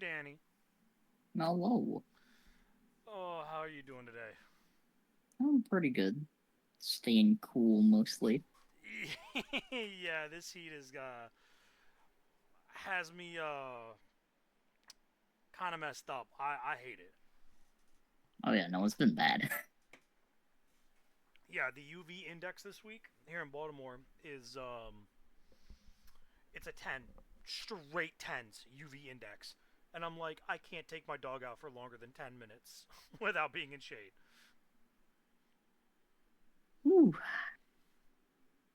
Danny. Hello. Oh, how are you doing today? I'm pretty good. Staying cool mostly. Yeah, this heat is has me kind of messed up. I hate it. Oh yeah, no, it's been bad. Yeah, the UV index this week here in Baltimore is it's a 10, straight tens UV index, and I'm like I can't take my dog out for longer than 10 minutes without being in shade. Whew.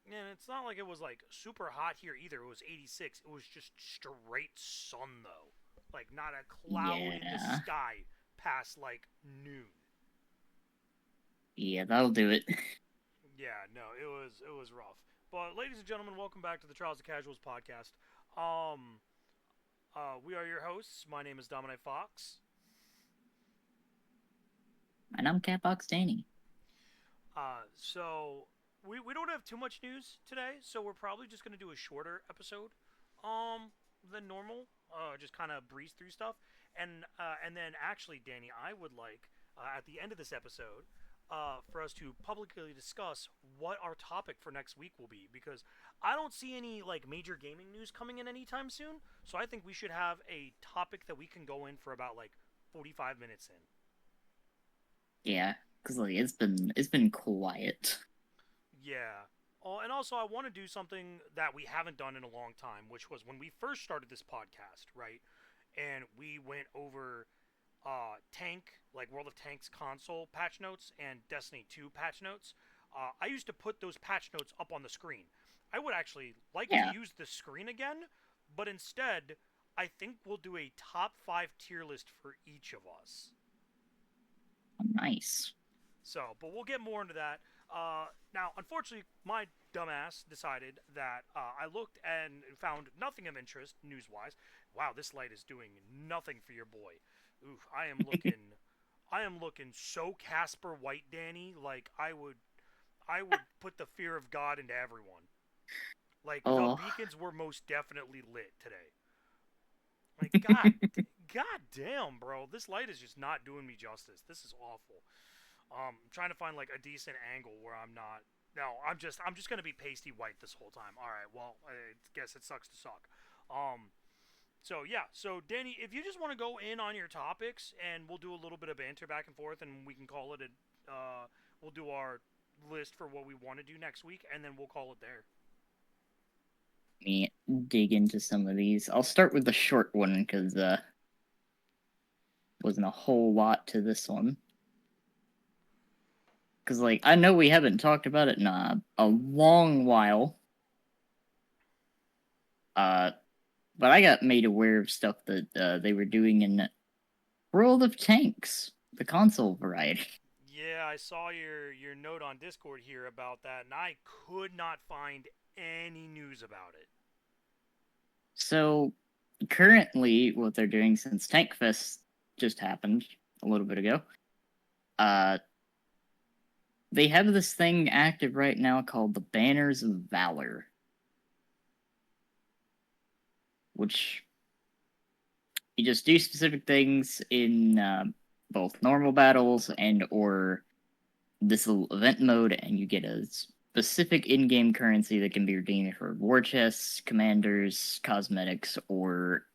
And it's not like it was like super hot here either. It was 86. It was just straight sun though. Like not a cloud in the Yeah. sky past like noon. Yeah, that'll do it. Yeah, no, it was rough. But ladies and gentlemen, welcome back to the Trials of Casuals podcast. Um we are your hosts. My name is Dominic Fox. And I'm Catbox Danny. So we don't have too much news today, so we're probably just gonna do a shorter episode um than normal. Just kind of breeze through stuff, and then actually, Danny, I would like at the end of this episode for us to publicly discuss what our topic for next week will be, because I don't see any like major gaming news coming in anytime soon. So I think we should have a topic that we can go in for about like 45 minutes in. Yeah, because like it's been quiet. Yeah. Oh, and also I want to do something that we haven't done in a long time, which was when we first started this podcast, right? And we went over Tank, like World of Tanks console patch notes and Destiny 2 patch notes. I used to put those patch notes up on the screen. I would actually like to Yeah, use the screen again, but instead, I think we'll do a top 5 tier list for each of us. nice. So, but we'll get more into that. Now, unfortunately, my dumbass decided that I looked and found nothing of interest news wise. Wow, this light is doing nothing for your boy. Ooh, I am looking so Casper White, Danny. Like I would put the fear of God into everyone. Like the Oh, beacons were most definitely lit today. Like God damn, bro, this light is just not doing me justice. This is awful. I'm trying to find like a decent angle where I'm not. No, I'm just gonna be pasty white this whole time. All right. Well, I guess it sucks to suck. Um. So yeah. So Danny, if you just want to go in on your topics, and we'll do a little bit of banter back and forth, and we can call it a. We'll do our list for what we want to do next week, and then we'll call it there. let me dig into some of these. I'll start with the short one because wasn't a whole lot to this one. Because like I know we haven't talked about it in a long while. Uh, but I got made aware of stuff that they were doing in World of Tanks, the console variety. Yeah, I saw your note on Discord here about that, and I could not find any news about it. So currently, what they're doing since Tank Fest just happened a little bit ago, uh, they have this thing active right now called the Banners of Valor, which you just do specific things in both normal battles and or this little event mode, and you get a specific in-game currency that can be redeemed for war chests, commanders, cosmetics, or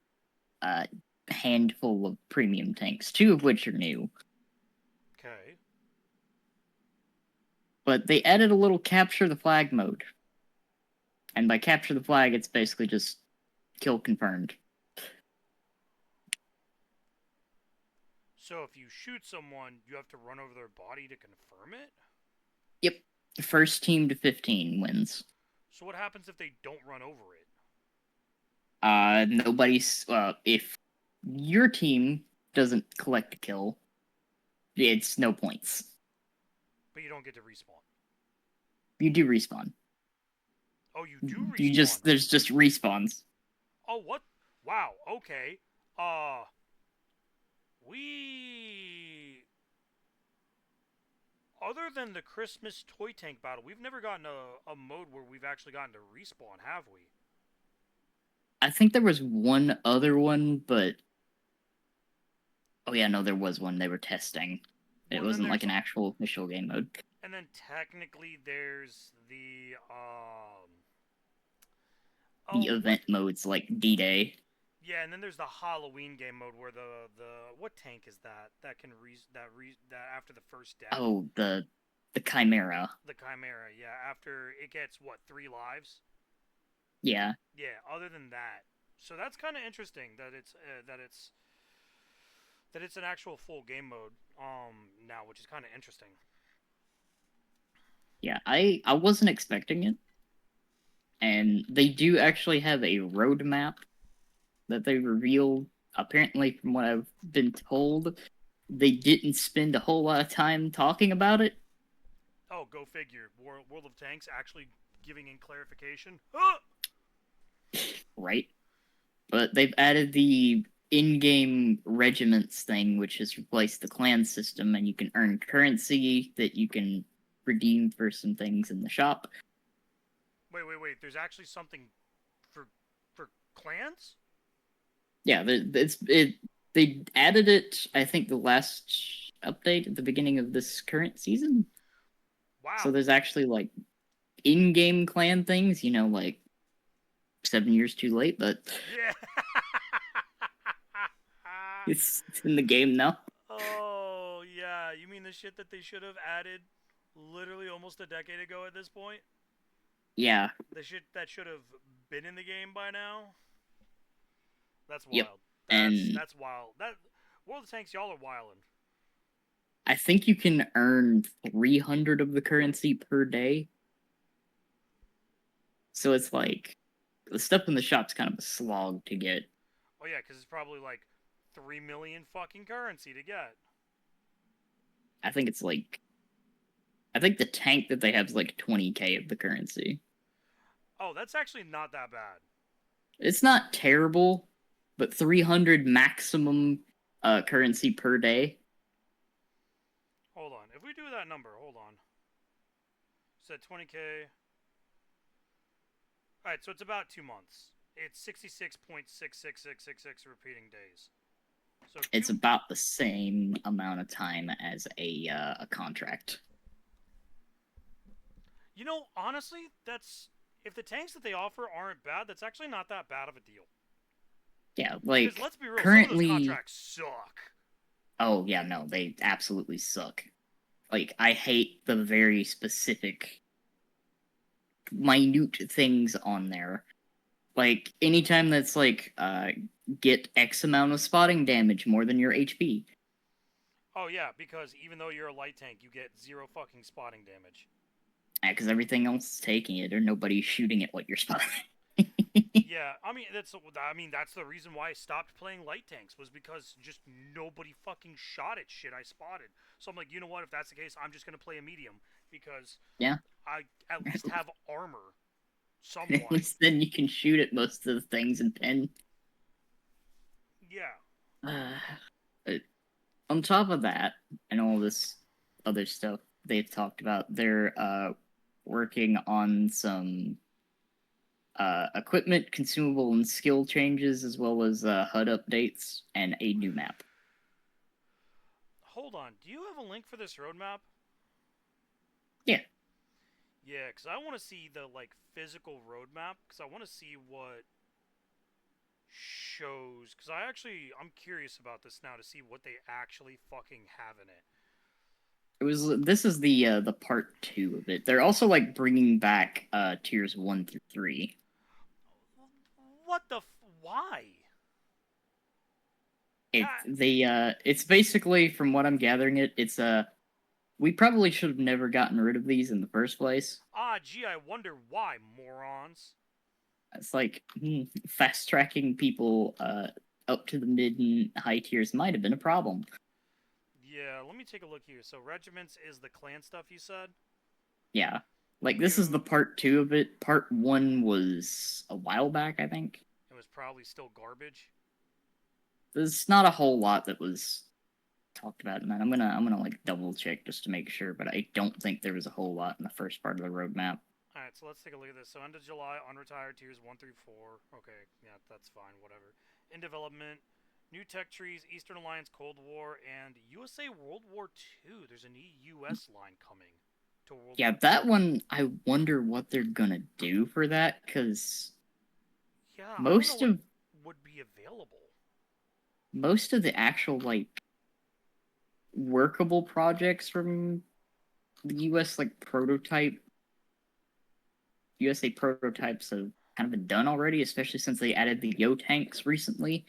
a handful of premium tanks, two of which are new. Okay. But they added a little capture the flag mode, and by capture the flag, it's basically just kill confirmed. So if you shoot someone, you have to run over their body to confirm it? Yep, first team to 15 wins. So what happens if they don't run over it? Nobody's if your team doesn't collect a kill, it's no points. But you don't get to respawn. You do respawn. Oh, you do You respawn. just there's just respawns. Oh, what? Wow, okay. Uh, we... Other than the Christmas toy tank battle, we've never gotten a mode where we've actually gotten to respawn, have we? I think there was one other one, but Oh yeah, no, there was one they were testing. It Well, and then wasn't like there's an actual official game mode. and then technically there's the The oh what event modes like D-Day. yeah, and then there's the Halloween game mode where the what tank is that that after the first death, Oh, the Chimera. the Chimera, yeah, after it gets what 3 lives. Yeah, Yeah, other than that, so that's kind of interesting that it's an actual full game mode now, which is kind of interesting. yeah. I wasn't expecting it, and they do actually have a roadmap that they revealed. Apparently, from what I've been told, they didn't spend a whole lot of time talking about it, Oh, go figure. World of Tanks actually giving in clarification. Ah! right? But they've added the in-game regiments thing, which has replaced the clan system, and you can earn currency that you can redeem for some things in the shop. Wait. There's actually something for clans. Yeah, they added it. I think the last update at the beginning of this current season. So Wow. there's actually like in-game clan things. Like 7 years too late, but Yeah. it's in the game now. Oh yeah. You mean the shit that they should have added literally almost a decade ago at this point? Yeah. The shit that should have been in the game by now. That's Yep. wild. And That's wild. That World of Tanks, y'all are wildin'. I think you can earn 300 of the currency per day. So it's like the stuff in the shop's kind of a slog to get. Oh yeah, because it's probably like 3 million fucking currency to get. I think it's like I think the tank that they have is like 20k of the currency. Oh, that's actually not that bad. It's not terrible, but 300 maximum currency per day. Hold on. If we do that number, hold on. Said 20k. All right, so it's about 2 months. It's 66.66666 repeating days. So It's two. about the same amount of time as a contract. You know, honestly, that's if the tanks that they offer aren't bad, that's actually not that bad of a deal. Yeah, Because like let's be real, some of those currently. contracts suck. Oh yeah, no, they absolutely suck. Like I hate the very specific minute things on there. Like anytime that's like get X amount of spotting damage more than your HP. Oh yeah, because even though you're a light tank, you get zero fucking spotting damage. Because everything else is taking it or nobody's shooting at what you're spotting. Yeah, I mean that's the reason why I stopped playing light tanks was because just nobody fucking shot at shit I spotted. So I'm like, you know what? If that's the case, I'm just gonna play a medium because Yeah. I at least have armor, At somewhat. least then you can shoot at most of the things and pin. Yeah. But on top of that and all this other stuff they've talked about, they're working on some equipment, consumable, and skill changes, as well as HUD updates and a new map. Hold on. Do you have a link for this roadmap? Yeah, Yeah, because I want to see the like physical roadmap because I want to see what shows because I'm curious about this now to see what they actually fucking have in it. it was. This is the part 2 of it. They're also like bringing back tiers 1 through 3. What the why? Ah, It's basically from what I'm gathering it's we probably should have never gotten rid of these in the first place. gee, I wonder why, morons. It's like fast tracking people up to the mid and high tiers might have been a problem. Yeah, let me take a look here. So regiments is the clan stuff you said. Yeah. Like this is the You part 2 of it. Part 1 was a while back, I think. it was probably still garbage. There's not a whole lot that was talked about in that. I'm gonna like double check just to make sure, but I don't think there was a whole lot in the first part of the roadmap. All right, so let's take a look at this. So end of July, unretired tiers 1 through 4. Okay, yeah, that's fine. Whatever. In development, New tech trees, Eastern Alliance Cold War, and USA World War II. There's an EU-US line coming to World Yeah, War II. that one, I wonder what they're gonna do for that, because Yeah, I don't know most what of would be available. most of the actual like workable projects from the US like prototype USA prototypes have kind of been done already, especially since they added the Yo tanks recently.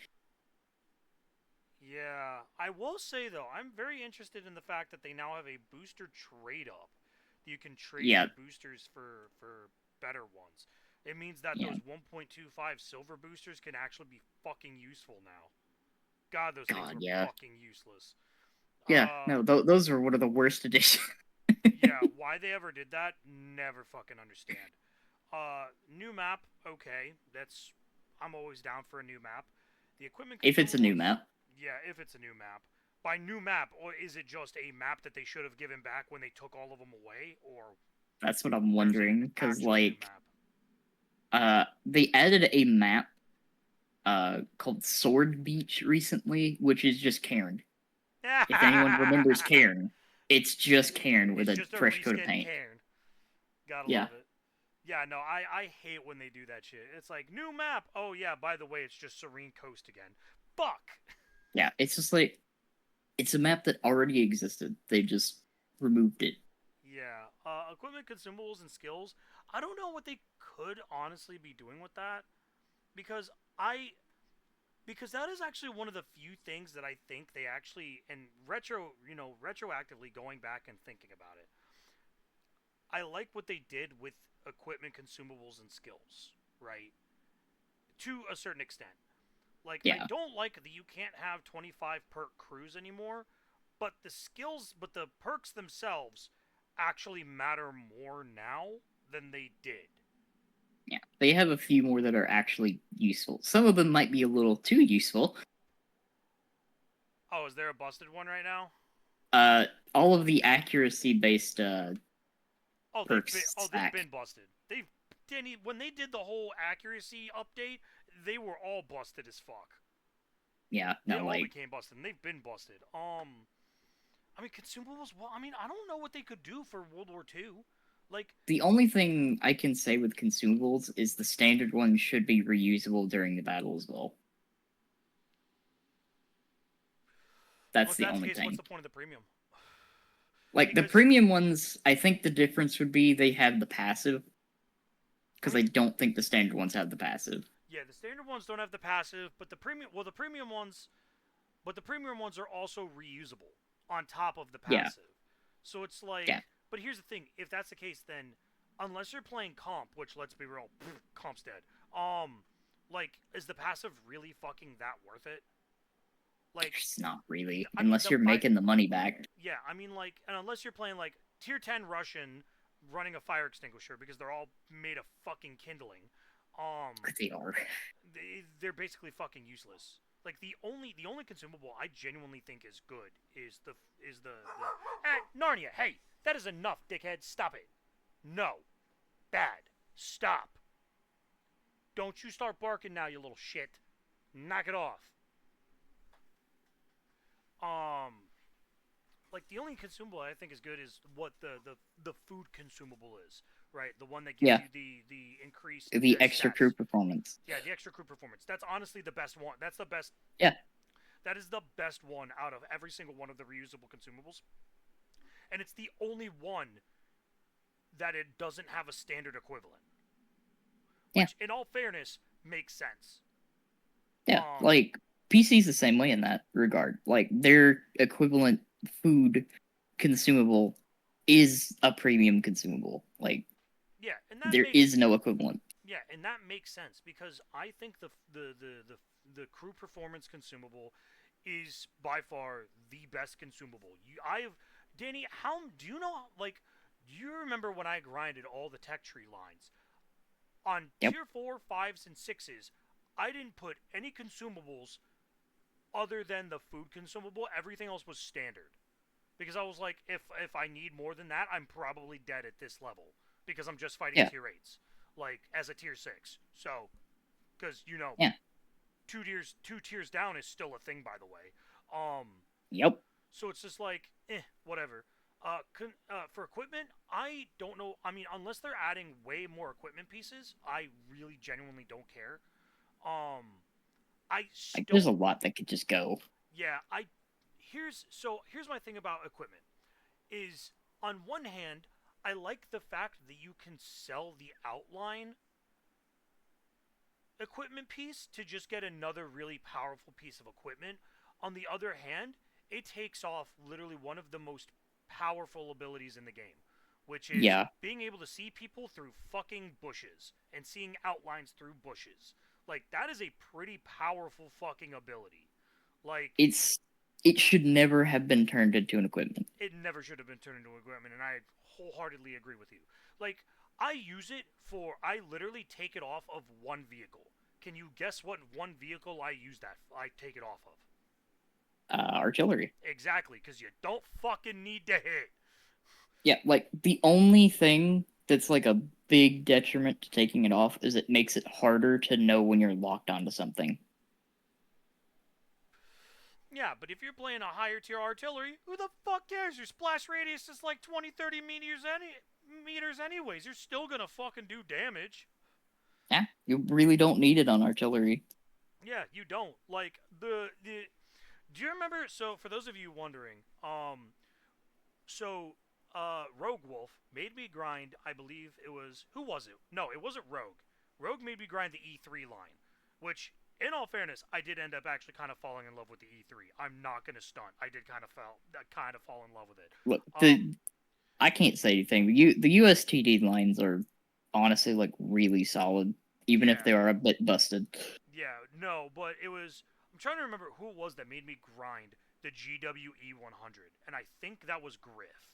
Yeah, I will say though, I'm very interested in the fact that they now have a booster trade up. You can trade Yeah, your boosters for better ones. It means that yeah. those 1.25 silver boosters can actually be fucking useful now. God, those things God, were yeah. fucking useless. Yeah, no, those are one of the worst additions. Yeah, why they ever did that, never fucking understand. New map, okay, that's I'm always down for a new map. The equipment If it's a new consumables, map. yeah, if it's a new map. By new map, or is it just a map that they should have given back when they took all of them away, or That's what I'm there's an wondering, because actual new like map? they added a map called Sword Beach recently, which is just Cairn. If anyone remembers Cairn, it's just Cairn with It's a just a fresh coat of reskin paint. Cairn. Gotta Yeah, love it. Yeah, no, I hate when they do that shit. It's like, new map. Oh, yeah, by the way, it's just Serene Coast again. Fuck! yeah. It's just like it's a map that already existed. They just removed it. Yeah, equipment, consumables, and skills. I don't know what they could honestly be doing with that because I because that is actually one of the few things that I think they actually and retroactively going back and thinking about it. I like what they did with equipment, consumables, and skills, right? To a certain extent. Like I Yeah, don't like that you can't have 25 perk crews anymore, but the perks themselves actually matter more now than they did. yeah. They have a few more that are actually useful. Some of them might be a little too useful. Oh, is there a busted one right now? Uh, all of the accuracy based perks They've stack. been busted. They've Danny when they did the whole accuracy update, they were all busted as fuck. Yeah, They no, all like became busted, and they've been busted. I mean consumables. Well, I mean I don't know what they could do for World War II. Like the only thing I can say with consumables is the standard one should be reusable during the battle as well. well, That's if the that's the only case, what's thing. the point of the premium? Like the Because premium ones, I think the difference would be they have the passive I because I mean, don't think the standard ones have the passive. yeah, the standard ones don't have the passive, but the premium ones, are also reusable on top of the Yeah, passive. So it's like, yeah. but here's the thing: if that's the case, then unless you're playing comp, which let's be real, comp's dead. Like, is the passive really fucking that worth it? Like, It's not really I mean, unless you're making the money back. yeah, I mean, like, and unless you're playing like tier 10 Russian running a fire extinguisher because they're all made of fucking kindling. They are. They're basically fucking useless. Like the only consumable I genuinely think is good is the Narnia. Hey, that is enough, dickhead. Stop it. No, bad. Stop. Don't you start barking now, you little shit. Knock it off. Um, like the only consumable I think is good is what the food consumable is, right? The one that gives Yeah, you the increased the extra crew stats. performance. Yeah, the extra crew performance. That's honestly the best one. That's the best. Yeah, That is the best one out of every single one of the reusable consumables, and it's the only one that it doesn't have a standard equivalent. yeah, Which, in all fairness, makes sense. yeah. Um, Like PC's the same way in that regard. Like their equivalent food consumable is a premium consumable. Like yeah, and that there makes is no equivalent. yeah, and that makes sense because I think the crew performance consumable is by far the best consumable. Danny, how do you know? Like, do you remember when I grinded all the tech tree lines on Yep. tier 4, 5s, and 6s? I didn't put any consumables other than the food consumable. Everything else was standard because I was like, if I need more than that, I'm probably dead at this level because I'm just fighting Yeah. tier 8s, like as a tier 6. So, because Yeah. two tiers down is still a thing, by the way. Yep. So it's just like, whatever. For equipment, I don't know. I mean, unless they're adding way more equipment pieces, I really genuinely don't care. Um, I Like, still, there's a lot that could just go. yeah. Here's my thing about equipment is on one hand, I like the fact that you can sell the outline equipment piece to just get another really powerful piece of equipment. On the other hand, it takes off literally one of the most powerful abilities in the game, which is Yeah. being able to see people through fucking bushes and seeing outlines through bushes. Like, that is a pretty powerful fucking ability. Like, It should never have been turned into an equipment. it never should have been turned into equipment, and I wholeheartedly agree with you. Like, I literally take it off of one vehicle. Can you guess what one vehicle I take it off of? Artillery. Exactly, because you don't fucking need to hit. Yeah, like the only thing that's like a big detriment to taking it off is it makes it harder to know when you're locked onto something. Yeah, but if you're playing a higher tier artillery, who the fuck cares? Your splash radius is like 20, 30 meters anyways. You're still gonna fucking do damage. Yeah, you really don't need it on artillery. Yeah, you don't. Like, do you remember, so for those of you wondering, so Rogue Wolf made me grind, I believe it was, who was it? No, it wasn't Rogue. Rogue made me grind the E3 line, which, in all fairness, I did end up actually kind of falling in love with the E3. I'm not gonna stunt. I did kind of fall in love with it. Look, Um, I can't say anything. The USTD lines are honestly like really solid, even if yeah, they are a bit busted. yeah, no, but it was. I'm trying to remember who it was that made me grind the GWE 100, and I think that was Griff.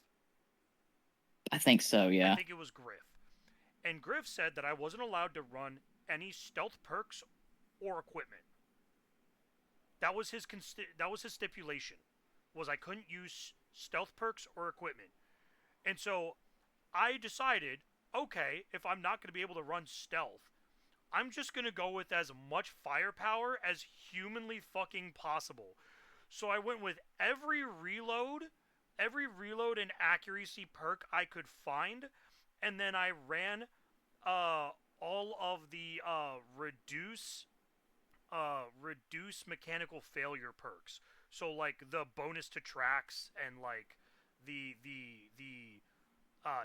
I think so, I yeah. think it was Griff. And Griff said that I wasn't allowed to run any stealth perks or equipment. That was his stipulation. Was I couldn't use stealth perks or equipment. And so I decided, okay, if I'm not going to be able to run stealth, I'm just going to go with as much firepower as humanly fucking possible. So I went with every reload and accuracy perk I could find, and then I ran all of the reduce mechanical failure perks. So like the bonus to tracks and like the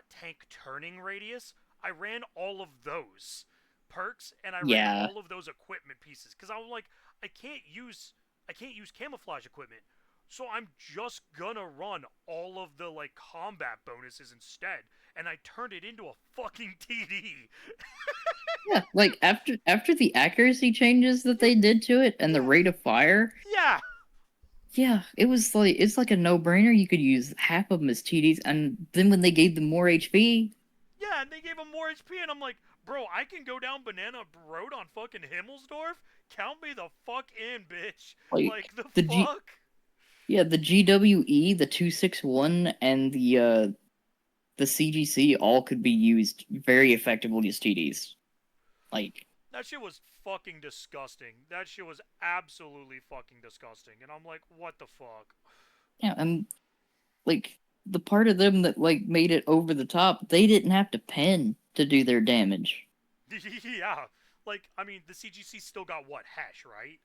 tank turning radius. I ran all of those perks and I ran Yeah. all of those equipment pieces because I was like, I can't use I can't use camouflage equipment. So I'm just gonna run all of the like combat bonuses instead, and I turned it into a fucking TD. Yeah, like after the accuracy changes that they did to it and the Yeah, rate of fire, yeah, yeah, it's like a no-brainer. You could use half of them as TDs, and then when they gave them more HP, yeah. And they gave him more HP, and I'm like, bro, I can go down Banana Road on fucking Himmelsdorf. Count me the fuck in, bitch. like Like the the G fuck. yeah, the GWE, the 261, and the CGC all could be used very effectively as TDs. Like, That shit was fucking disgusting. That shit was absolutely fucking disgusting. And I'm like, what the fuck? yeah, and like the part of them that like made it over the top, they didn't have to pen to do their damage. Yeah. Like, I mean, the CGC still got what? Hesh, right?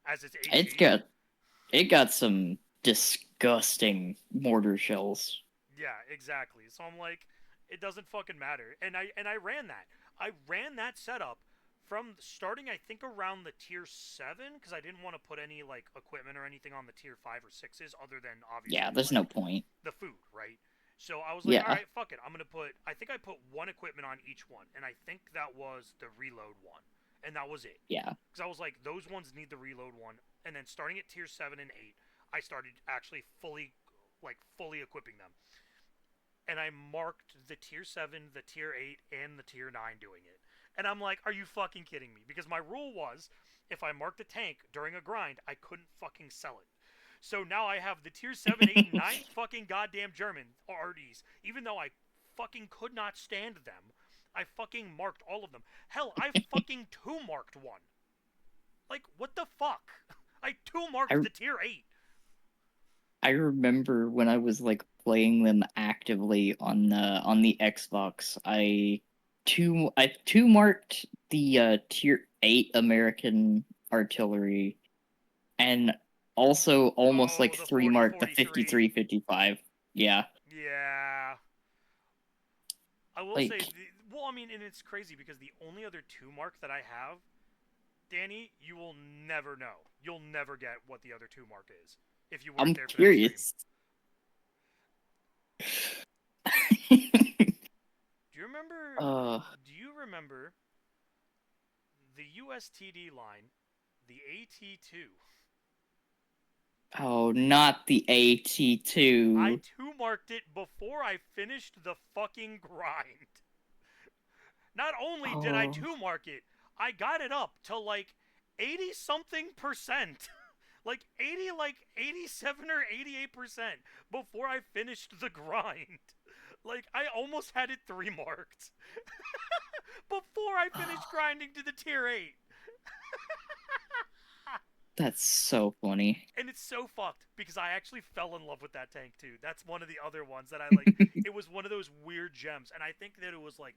As its It's HE? got it got some disgusting mortar shells. Yeah, exactly. So I'm like, it doesn't fucking matter. And I ran that. I ran that setup from starting I think around the tier 7 cuz I didn't want to put any like equipment or anything on the tier 5 or 6s other than Yeah, obviously there's no like point. the food, right? So I was like, all Yeah, right, fuck it. I'm going to put I think I put one equipment on each one and I think that was the reload one. And that was it. yeah, Cuz I was like those ones need the reload one and then starting at tier 7 and 8, I started actually fully equipping them and I marked the tier 7, the tier 8, and the tier 9 doing it. And I'm like, are you fucking kidding me? Because my rule was if I marked a tank during a grind, I couldn't fucking sell it. So now I have the tier 7, 8, and 9 fucking goddamn German RDs. Even though I fucking could not stand them, I fucking marked all of them. Hell, I fucking two marked one. Like, what the fuck? I two I marked the tier 8. I remember when I was like playing them actively on the Xbox. I two marked the tier 8 American artillery, and also almost Oh, like the three marked the 4043. 53-55. Yeah, Yeah. I will say, like well, I mean, and it's crazy because the only other two mark that I have, Danny, you will never know. You'll never get what the other two mark is if you weren't I'm there for that stream. curious. Do you remember? uh Do you remember the USTD line, the AT2? oh, not the I AT2. two marked it before I finished the fucking grind. Not only did I Oh, two mark it, I got it up to like 80 something percent. Like 80, like 87 or 88% before I finished the grind. Like I almost had it three marked before I finished grinding to the tier 8. that's so funny. And it's so fucked because I actually fell in love with that tank too. That's one of the other ones that I like. It was one of those weird gems, and I think that it was like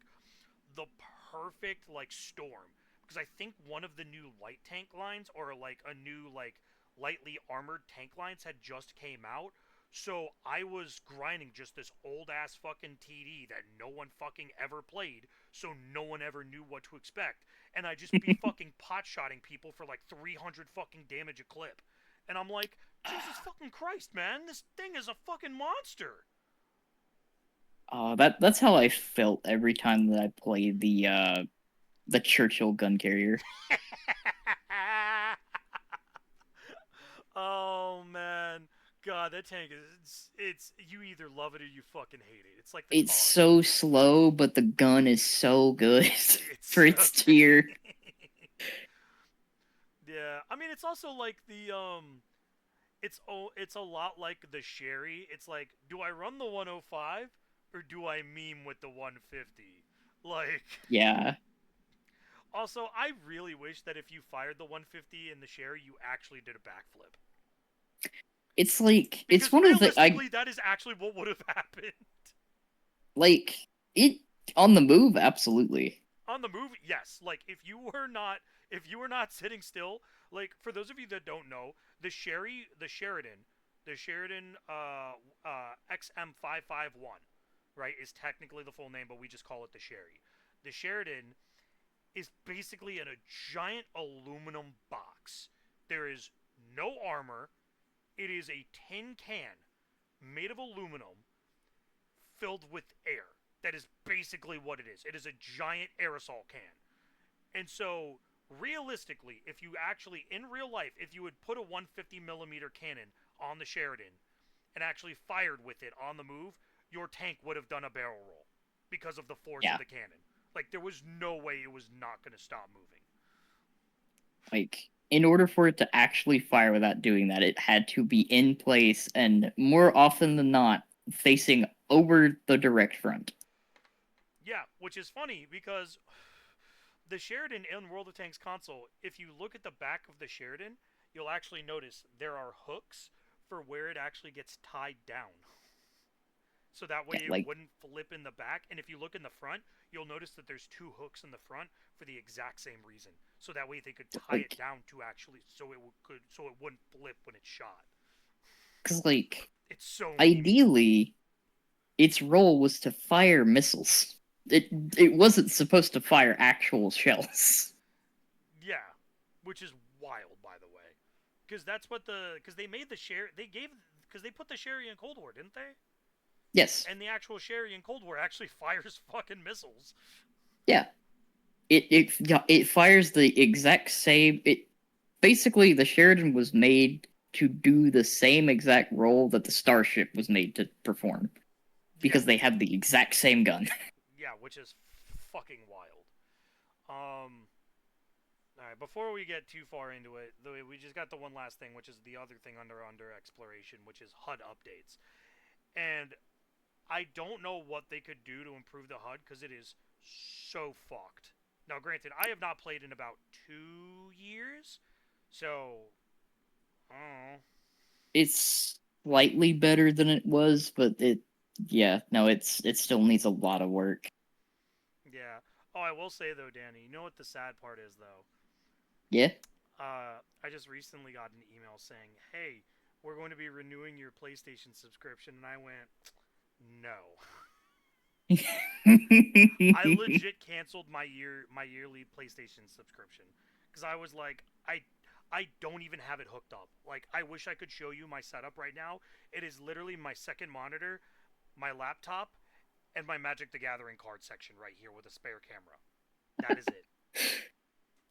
the perfect like storm because I think one of the new light tank lines or like a new like lightly armored tank lines had just came out. So I was grinding just this old ass fucking TD that no one fucking ever played, so no one ever knew what to expect. And I just be fucking pot shotting people for like 300 fucking damage a clip. And I'm like, Jesus fucking Christ, man, this thing is a fucking monster. That's how I felt every time that I played the Churchill gun carrier. Oh man, God, that tank is it's you either love it or you fucking hate it. It's like the It's car. so slow, but the gun is so good It's for so its tier. yeah. I mean, it's also like the it's a lot like the Sherry. It's like, do I run the 105 or do I meme with the 150? Like, Yeah, also, I really wish that if you fired the 150 in the Sherry, you actually did a backflip. it's Because one of the I realistically, that is actually what would have happened. like it on the move. Absolutely, On the move, yes. Like if you were not sitting still, like for those of you that don't know, the Sheridan XM551, right, is technically the full name, but we just call it the Sherry. The Sheridan is basically in a giant aluminum box. There is no armor. It is a tin can made of aluminum filled with air. That is basically what it is. It is a giant aerosol can. And so, realistically, if you actually, in real life, if you would put a 150 millimeter cannon on the Sheridan and actually fired with it on the move, your tank would have done a barrel roll because of the force of yeah. the cannon. Like, there was no way it was not going to stop moving. Like in order for it to actually fire without doing that, it had to be in place and more often than not facing over the direct front. Yeah, which is funny because the Sheridan in World of Tanks console, if you look at the back of the Sheridan, you'll actually notice there are hooks for where it actually gets tied down. So that way Yeah, it like wouldn't flip in the back. And if you look in the front, you'll notice that there's two hooks in the front for the exact same reason. So that way they could tie it like down to actually so it wouldn't flip when it's shot. because like It's so memey. ideally its role was to fire missiles. It wasn't supposed to fire actual shells. Yeah, which is wild, by the way, because that's what because they made the share they gave because they put the Sherry in Cold War, didn't they? Yes. And the actual Sherry in Cold War actually fires fucking missiles. Yeah. It fires the exact same. It basically the Sheridan was made to do the same exact role that the Starship was made to perform Yeah, because they have the exact same gun. yeah, which is fucking wild. All right, before we get too far into it, we just got the one last thing, which is the other thing under exploration, which is HUD updates. And I don't know what they could do to improve the HUD because it is so fucked. Now, granted, I have not played in about 2 years, So, I don't know. It's slightly better than it was, but yeah, no, it still needs a lot of work. Yeah. Oh, I will say though, Danny, you know what the sad part is though? Yeah. I just recently got an email saying, "Hey, we're going to be renewing your PlayStation subscription," and I went, "No." I legit canceled my yearly PlayStation subscription because I was like, I don't even have it hooked up. Like, I wish I could show you my setup right now. It is literally my second monitor, my laptop, and my Magic the Gathering card section right here with a spare camera. That is it.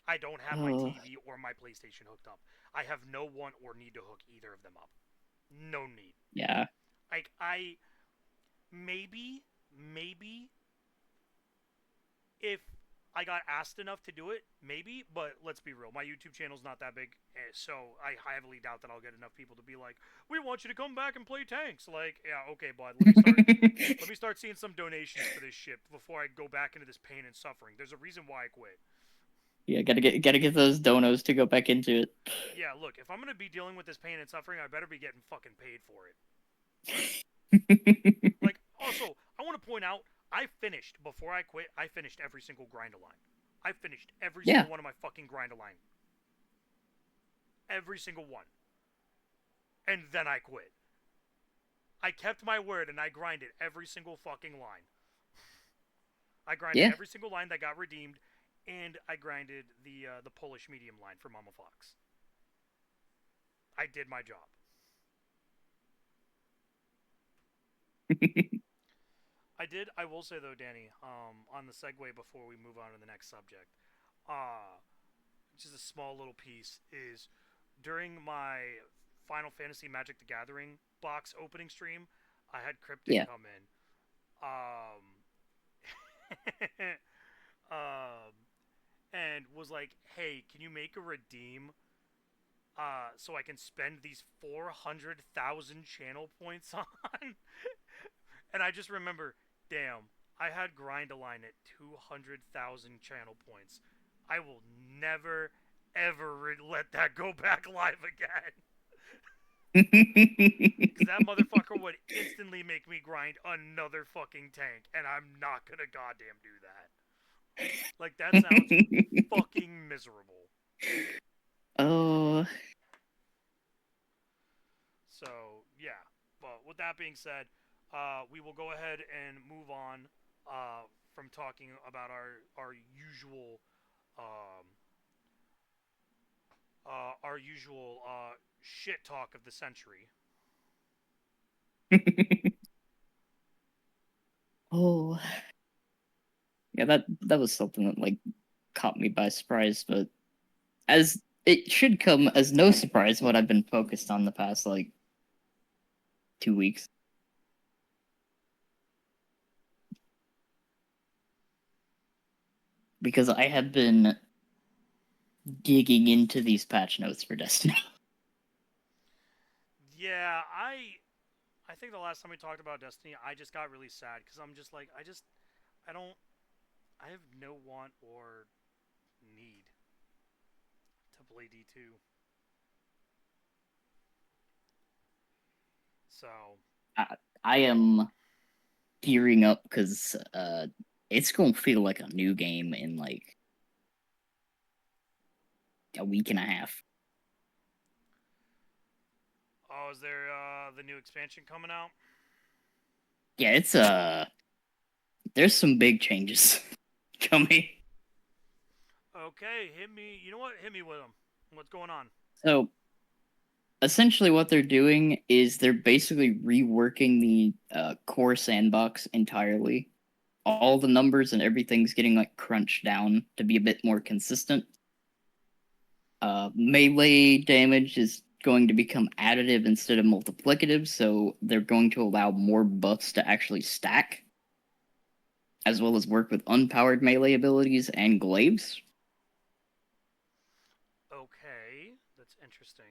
I don't have my Oh, TV or my PlayStation hooked up. I have no want or need to hook either of them up. No need. yeah. Like, I maybe if I got asked enough to do it, maybe, but let's be real. My YouTube channel's not that big, so I heavily doubt that I'll get enough people to be like, "We want you to come back and play tanks." Like, yeah, okay, bud. Let me start seeing some donations for this shit before I go back into this pain and suffering. There's a reason why I quit. Yeah, gotta get those donos to go back into Yeah, look, if I'm gonna be dealing with this pain and suffering, I better be getting fucking paid for it. it. Like, also, I want to point out, I finished before I quit. I finished every single grind line. I finished every Yeah. single one of my fucking grind line. Every single one. And then I quit. I kept my word and I grinded every single fucking line. I grinded Yeah. every single line that got redeemed, and I grinded the Polish medium line for Mama Fox. I did my job. I did. I will say though, Danny, on the segue before we move on to the next subject, uh, just a small little piece is during my Final Fantasy Magic the Gathering box opening stream, I had Cryptic Yeah. come in. Um, and was like, "Hey, can you make a redeem so I can spend these 400,000 channel points on?" And I just remember, damn, I had Grind a line at 200,000 channel points. I will never, ever let that go back live again. Because that motherfucker would instantly make me grind another fucking tank, and I'm not gonna goddamn do that. Like, that sounds fucking miserable. Oh. So, yeah. But with that being said, we will go ahead and move on from talking about our usual um, shit talk of the century. Oh. Yeah, that was something that like caught me by surprise, but as it should come as no surprise what I've been focused on the past like 2 weeks. Because I have been digging into these patch notes for Destiny. Yeah, I think the last time we talked about Destiny, I just got really sad because I'm just like I don't I have no want or need to play D2. So I am gearing up because it's gonna feel like a new game in like a week and a half. oh, is there the new expansion coming out? Yeah, it's there's some big changes coming. Okay, hit me. You know what? Hit me with them. What's going on? So essentially, what they're doing is they're basically reworking the core sandbox entirely. All the numbers and everything's getting like crunched down to be a bit more consistent. Melee damage is going to become additive instead of multiplicative, so they're going to allow more buffs to actually stack, as well as work with unpowered melee abilities and glaives. Okay, that's interesting.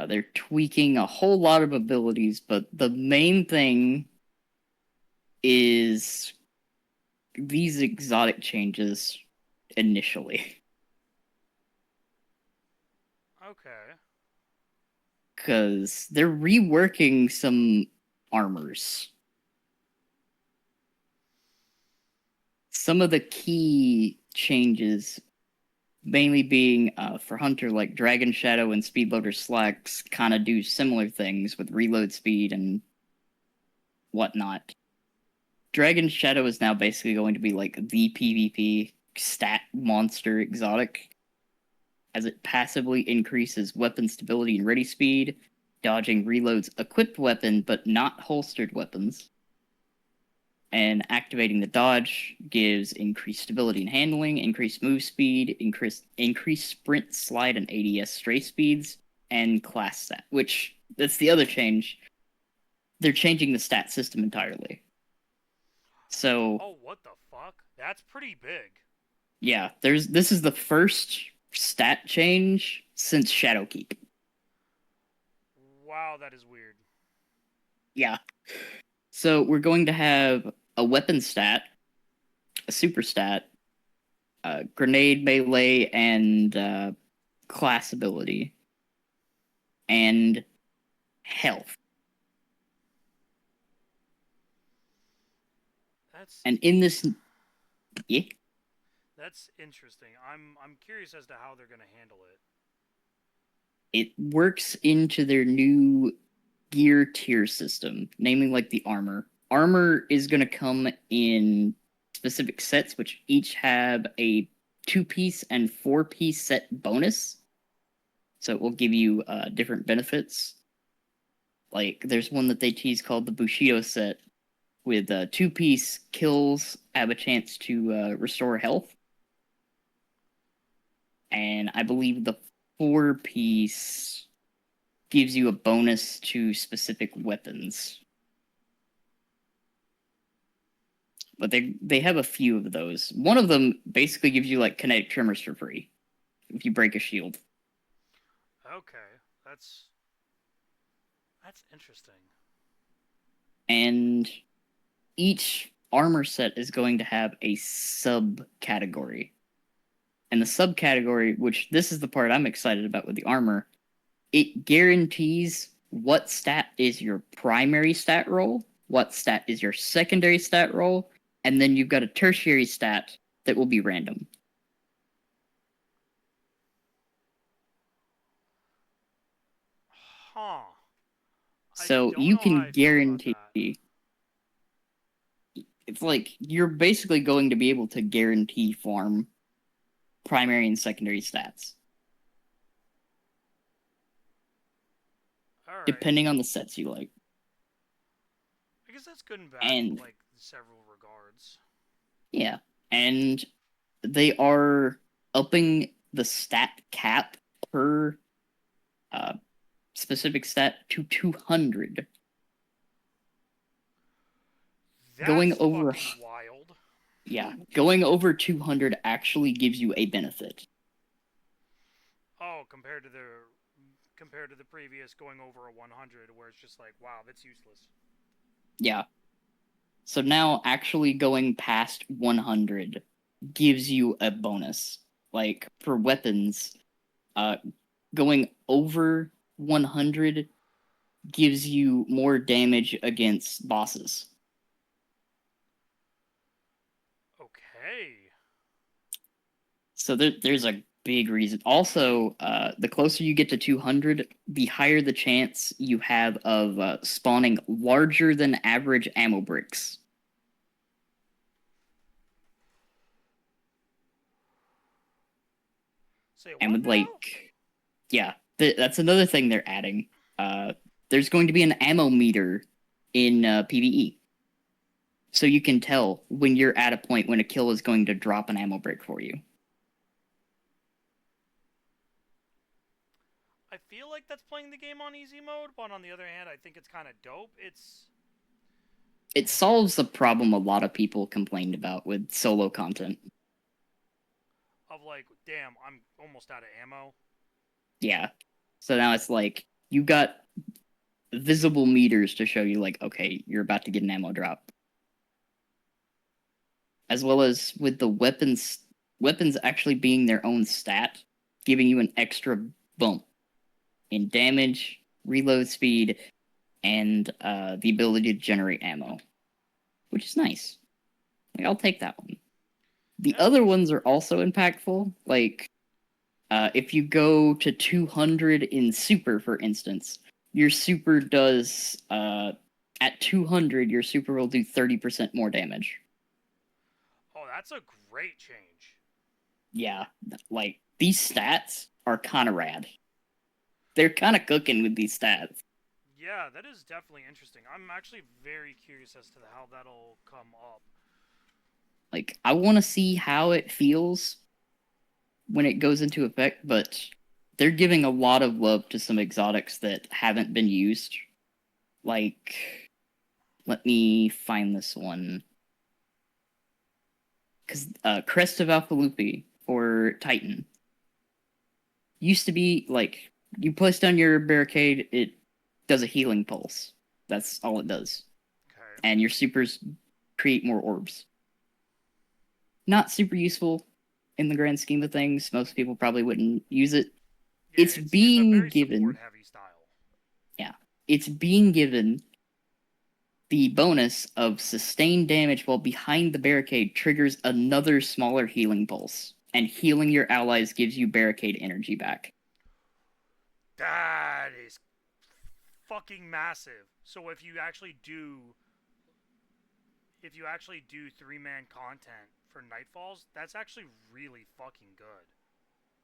They're tweaking a whole lot of abilities, but the main thing is these exotic changes initially. Okay. because they're reworking some armors. Some of the key changes, mainly being for Hunter, like Dragon Shadow and Speedloader Slacks, kind of do similar things with reload speed and whatnot. Dragon Shadow is now basically going to be like the PvP stat monster exotic, as it passively increases weapon stability and ready speed, dodging reloads equipped weapon but not holstered weapons. And activating the dodge gives increased stability and handling, increased move speed, increased sprint, slide, and ADS stray speeds, and class stat, which that's the other change. They're changing the stat system entirely. So Oh, what the fuck? That's pretty big. yeah, this is the first stat change since Shadowkeep. Wow, that is weird. Yeah. So we're going to have a weapon stat, a super stat, grenade melee, and class ability, and health. That's And in this, yeah, that's interesting. I'm curious as to how they're gonna handle it. it works into their new gear tier system, namely like the armor. Armor is going to come in specific sets, which each have a 2-piece and 4-piece set bonus. So it will give you different benefits. Like there's one that they tease called the Bushido set, with 2-piece kills have a chance to restore health, and I believe the 4-piece gives you a bonus to specific weapons. But they have a few of those. One of them basically gives you like kinetic tremors for free if you break a shield. Okay, that's interesting. And each armor set is going to have a subcategory. And the subcategory, which this is the part I'm excited about with the armor, it guarantees what stat is your primary stat roll, what stat is your secondary stat roll, and then you've got a tertiary stat that will be random. Huh. I So don't you know how can I feel about that. guarantee, it's like you're basically going to be able to guarantee farm primary and secondary stats, All right. depending on the sets you like. I guess that's good and bad in And like several regards. yeah, and they are upping the stat cap per uh, specific stat to 200. Going That's over, fucking wild. yeah, going over 200 actually gives you a benefit. Oh, compared to the previous going over a 100, where it's just like, wow, that's useless. Yeah. So now actually going past 100 gives you a bonus. Like for weapons, uh, going over 100 gives you more damage against bosses. Okay. So there's a big reason. Also, the closer you get to 200, the higher the chance you have of spawning larger than average ammo bricks. Say And what with now? like, yeah, that's another thing they're adding. There's going to be an ammo meter in PvE. So you can tell when you're at a point when a kill is going to drop an ammo brick for you. I feel like that's playing the game on easy mode, but on the other hand, I think it's kind of dope. It solves a problem a lot of people complained about with solo content. Of like, damn, I'm almost out of ammo. Yeah. So now it's like you got visible meters to show you like, okay, you're about to get an ammo drop. As well as with the weapons actually being their own stat, giving you an extra bump in damage, reload speed, and the ability to generate ammo, which is nice. Like, I'll take that one. The Yeah. other ones are also impactful. Like, if you go to 200 in super, for instance, your super does at 200, your super will do 30% more damage. Oh, that's a great change. Yeah, like these stats are kind of rad. They're kind of cooking with these stats. Yeah, that is definitely interesting. I'm actually very curious as to how that'll come up. Like, I want to see how it feels when it goes into effect, but they're giving a lot of love to some exotics that haven't been used. Like, let me find this one. Because Crest of Alphalupi for Titan used to be like you place down your barricade, it does a healing pulse. That's all it does. Okay. And your supers create more orbs. Not super useful in the grand scheme of things. Most people probably wouldn't use it. Yeah, It's it's a being very given, support heavy style. yeah, it's being given the bonus of sustained damage while behind the barricade triggers another smaller healing pulse, and healing your allies gives you barricade energy back. That is fucking massive. So if you actually do 3-man content for Nightfalls, that's actually really fucking good.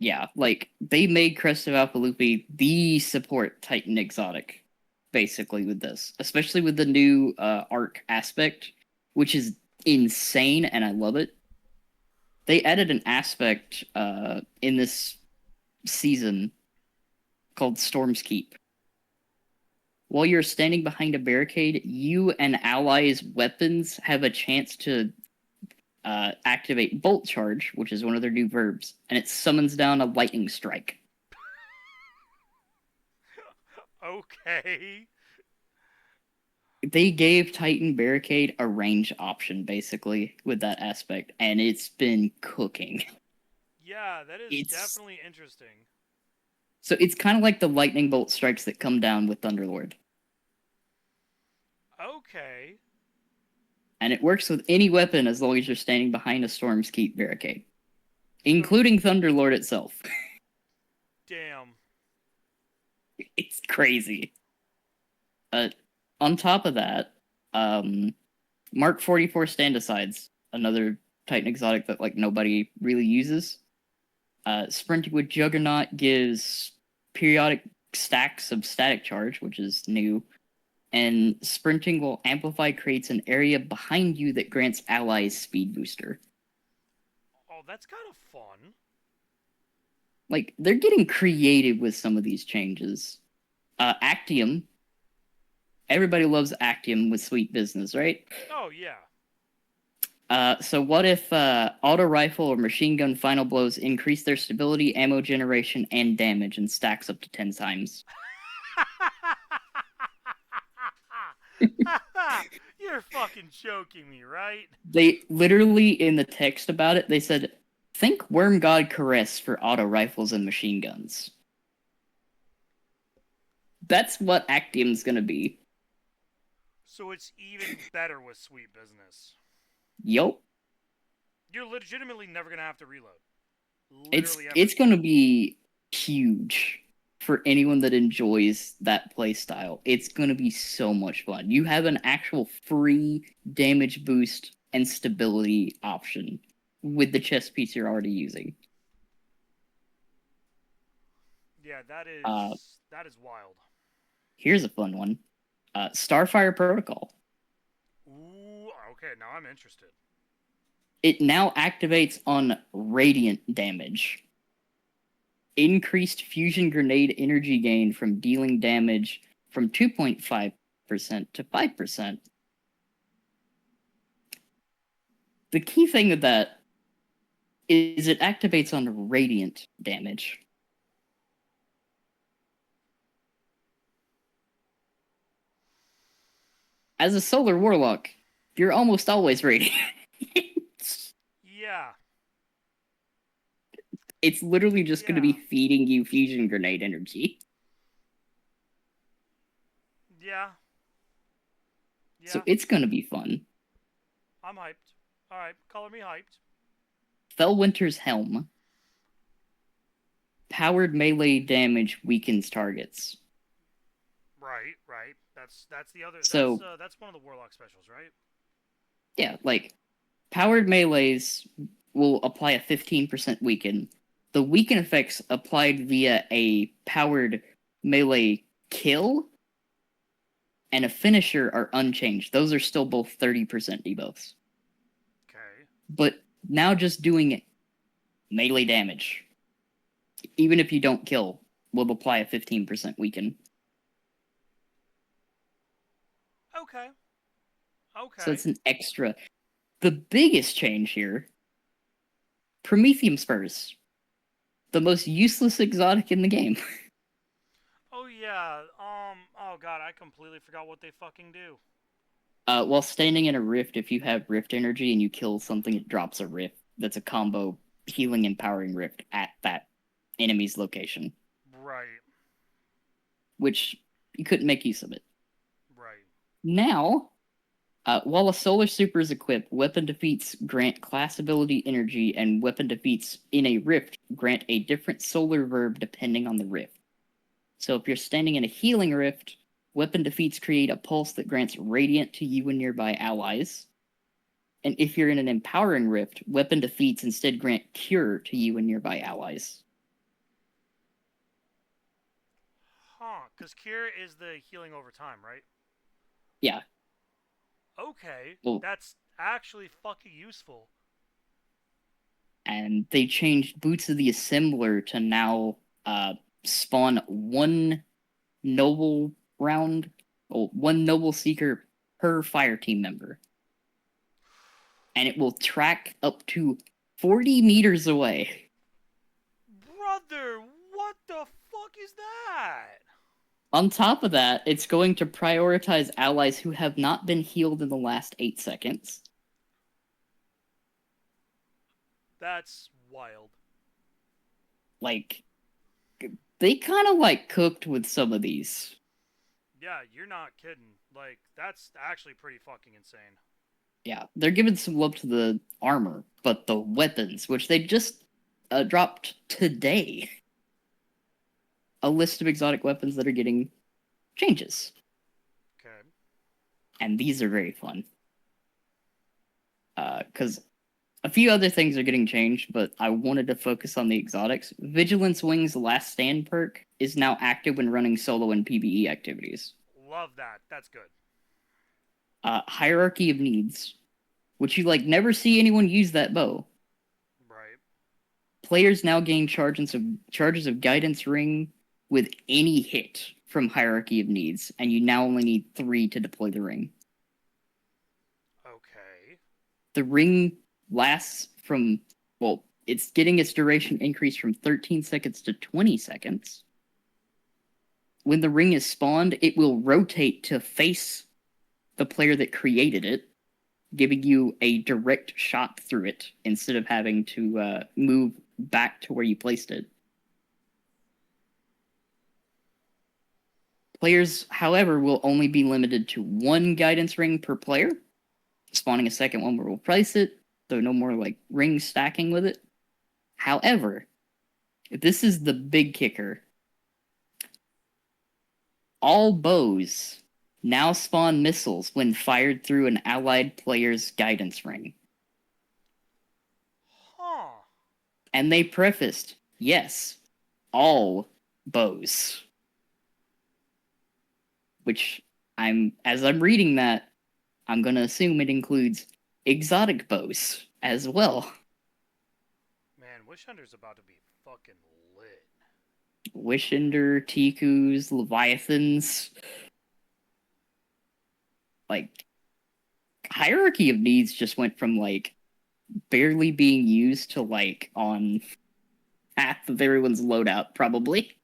Yeah, like they made Crest of Alphalupi the support Titan exotic, basically with this, especially with the new arc aspect, which is insane, and I love it. They added an aspect in this season called Storm's Keep. While you're standing behind a barricade, you and allies' weapons have a chance to activate Bolt Charge, which is one of their new verbs, and it summons down a lightning strike. Okay. They gave Titan Barricade a range option, basically, with that aspect, and it's been cooking. Yeah, that is It's definitely interesting. so it's kind of like the lightning bolt strikes that come down with Thunderlord. Okay. And it works with any weapon as long as you're standing behind a Storm's Keep barricade, So, including Thunderlord itself. damn. It's crazy. On top of that, Mark 44 Standasides, another Titan exotic that like nobody really uses. Sprinting with Juggernaut gives periodic stacks of static charge, which is new. And sprinting while Amplify creates an area behind you that grants allies speed booster. Oh, that's kind of fun. Like, they're getting creative with some of these changes. Actium. Everybody loves Actium with Sweet Business, right? Oh, yeah. So what if auto rifle or machine gun final blows increase their stability, ammo generation, and damage and stacks up to 10 times? You're fucking joking me, right? They literally, in the text about it, they said, think Worm God Caress for auto rifles and machine guns. That's what Actium's gonna be. So it's even better with Sweet Business. Yup. You're legitimately never gonna have to reload. It's Literally ever. it's gonna be huge for anyone that enjoys that play style. It's gonna be so much fun. You have an actual free damage boost and stability option with the chest piece you're already using. Yeah, Uh, that is wild. Here's a fun one. Starfire Protocol. Ooh, okay, now I'm interested. It now activates on radiant damage. Increased fusion grenade energy gain from dealing damage from 2.5% to 5%. The key thing with that is it activates on radiant damage. As a solar warlock, you're almost always radiant. Yeah. It's literally just going to be Yeah. feeding you fusion grenade energy. Yeah. So Yeah. it's gonna be fun. I'm hyped. All right, color me hyped. Fellwinter's Helm. Powered melee damage weakens targets. Right, right. That's the other. So That's one of the warlock specials, right? yeah, like powered melees will apply a 15% weaken. The weaken effects applied via a powered melee kill and a finisher are unchanged. Those are still both 30% debuffs. Okay. But now just doing melee damage, even if you don't kill, will apply a 15% weaken. Okay. So Okay. it's an extra. The biggest change here, Prometheum Spurs, the most useless exotic in the game. Oh yeah. Oh god, I completely forgot what they fucking do. While standing in a rift, if you have rift energy and you kill something, it drops a rift. That's a combo healing and powering rift at that enemy's location, Right. which you couldn't make use of it. Right. Now, while a solar super is equipped, weapon defeats grant class ability energy, and weapon defeats in a rift grant a different solar verb depending on the rift. So if you're standing in a healing rift, weapon defeats create a pulse that grants radiant to you and nearby allies. And if you're in an empowering rift, weapon defeats instead grant cure to you and nearby allies. Huh? Because cure is the healing over time, right? Yeah. Okay. Well, That's actually fucking useful. and they changed Boots of the Assembler to now spawn one noble round, or one noble seeker per fire team member. And it will track up to 40 meters away. Brother, what the fuck is that? On top of that, it's going to prioritize allies who have not been healed in the last 8 seconds. That's wild. Like, they kind of like cooked with some of these. Yeah, you're not kidding. Like, that's actually pretty fucking insane. Yeah, they're giving some love to the armor, but the weapons, which they just dropped today, a list of exotic weapons that are getting changes. Okay. And these are very fun. Because a few other things are getting changed, but I wanted to focus on the exotics. Vigilance Wings Last Stand perk is now active when running solo and PvE activities. Love that. That's good. Hierarchy of Needs, which you like never see anyone use that bow. Right. Players now gain charges of Guidance Ring with any hit from Hierarchy of Needs, and you now only need 3 to deploy the ring. Okay. The ring lasts from, well, it's getting its duration increased from 13 seconds to 20 seconds. When the ring is spawned, it will rotate to face the player that created it, giving you a direct shot through it instead of having to move back to where you placed it. Players, however, will only be limited to 1 guidance ring per player. Spawning a second one will replace it, so no more like ring stacking with it. However, this is the big kicker. All bows now spawn missiles when fired through an allied player's guidance ring. Huh. And they prefaced, yes, all bows. Which as I'm reading that, I'm gonna assume it includes exotic bows as well. Man, Wish Hunter's about to be fucking lit. Wishender, Tikus, Leviathans. Like, Hierarchy of Needs just went from, like, barely being used to, like, on half of everyone's loadout, probably.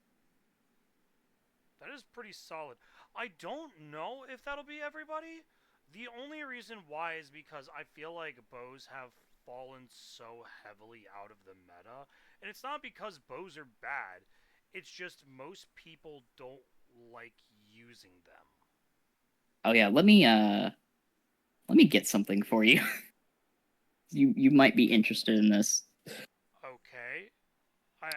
That is pretty solid. I don't know if that'll be everybody. The only reason why is because I feel like bows have fallen so heavily out of the meta. And it's not because bows are bad. It's just most people don't like using them. Oh yeah, let me get something for you. You might be interested in this. Okay.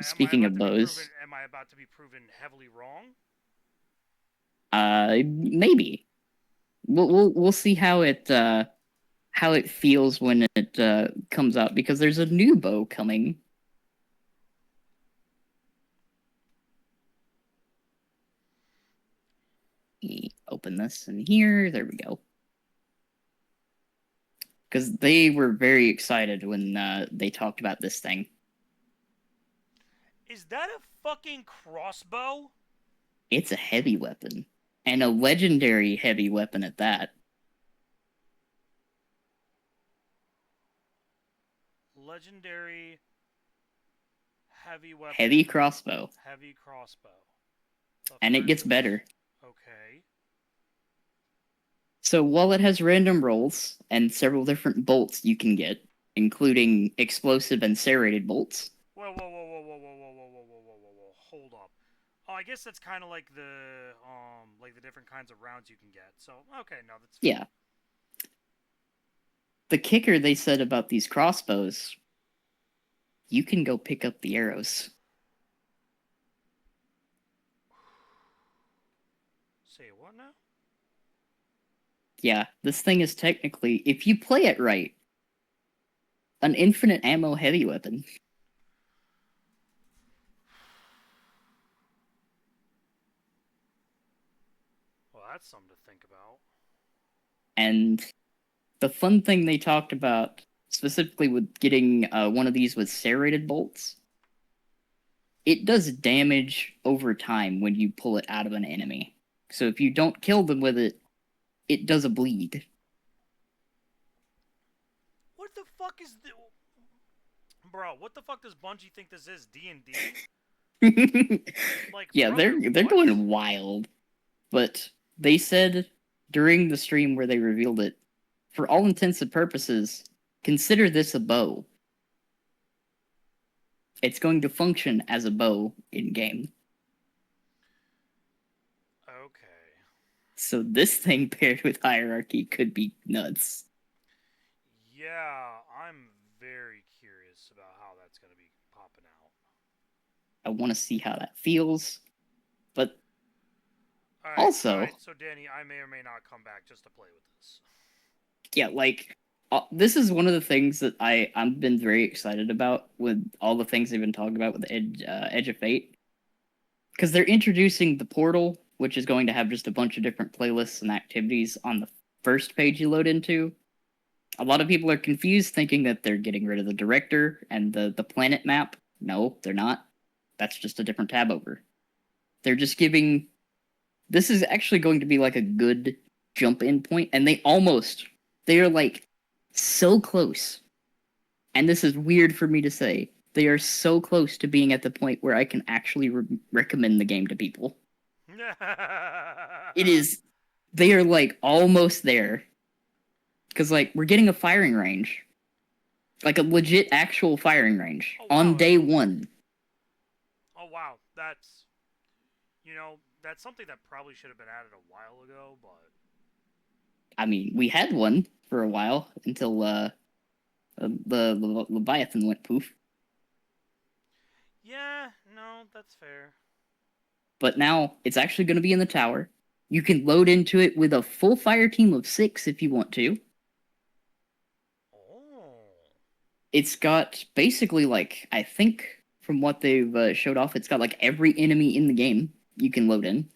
Speaking of bows, Am I about to be proven heavily wrong? maybe we'll see how it feels when it comes out because there's a new bow coming. Let me open this in here. There we go. Because they were very excited when they talked about this thing. Is that a fucking crossbow? It's a heavy weapon, and a legendary heavy weapon at that. Legendary heavy weapon. Heavy crossbow. Heavy crossbow. And it gets better. Okay. So while it has random rolls and several different bolts you can get, including explosive and serrated bolts. Whoa, whoa, whoa, whoa, whoa, whoa, whoa, whoa, whoa, whoa, whoa, whoa, hold up. Oh, I guess that's kind of like the different kinds of rounds you can get. So, okay, no, that's fine. Yeah. The kicker they said about these crossbows, you can go pick up the arrows. Say what now? Yeah, this thing is technically, if you play it right, an infinite ammo heavy weapon. Well, that's something to think about. And the fun thing they talked about, specifically with getting one of these with serrated bolts, it does damage over time when you pull it out of an enemy. So if you don't kill them with it, it does a bleed. What the fuck is this? Bro, what the fuck does Bungie think this is? D&D? Like, yeah, brother, they're going wild. But they said during the stream where they revealed it, for all intents and purposes, consider this a bow. It's going to function as a bow in game. Okay. So this thing paired with Hierarchy could be nuts. Yeah, I'm very curious about how that's going to be popping out. I want to see how that feels. But all also... right, so Danny, I may or may not come back just to play with this. Yeah, like, this is one of the things that I've been very excited about with all the things they've been talking about with Edge of Fate. Because they're introducing the portal, which is going to have just a bunch of different playlists and activities on the first page you load into. A lot of people are confused, thinking that they're getting rid of the director and the planet map. No, they're not. That's just a different tab over. They're just giving... This is actually going to be like a good jump-in point, and they are like so close. And this is weird for me to say. They are so close to being at the point where I can actually recommend the game to people. It is... They are like almost there. Because like we're getting a firing range. Like a legit actual firing range on day one. Oh wow, that's... You know, that's something that probably should have been added a while ago, but... I mean, we had one for a while until the Leviathan went poof. Yeah, no, that's fair. But now it's actually going to be in the tower. You can load into it with a full fire team of 6 if you want to. Oh. It's got basically like, I think from what they've showed off, it's got like every enemy in the game you can load in.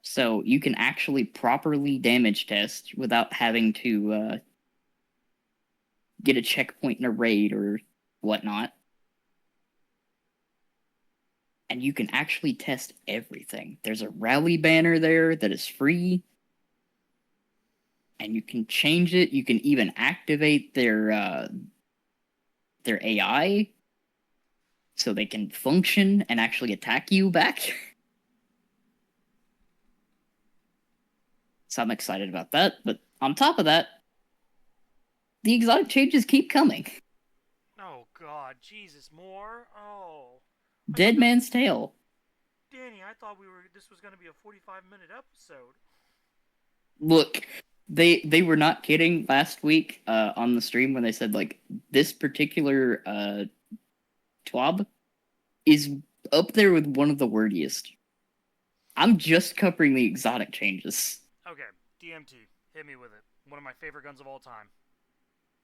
So you can actually properly damage test without having to get a checkpoint in a raid or whatnot. And you can actually test everything. There's a rally banner there that is free. And you can change it. You can even activate their AI so they can function and actually attack you back. So I'm excited about that. But on top of that, the exotic changes keep coming. Oh god, Jesus, more? Oh. Dead Man's Tale. Danny, I thought this was gonna be a 45-minute episode. Look, they were not kidding last week on the stream when they said like this particular TWAB is up there with one of the wordiest. I'm just covering the exotic changes. Okay, DMT, hit me with it. One of my favorite guns of all time.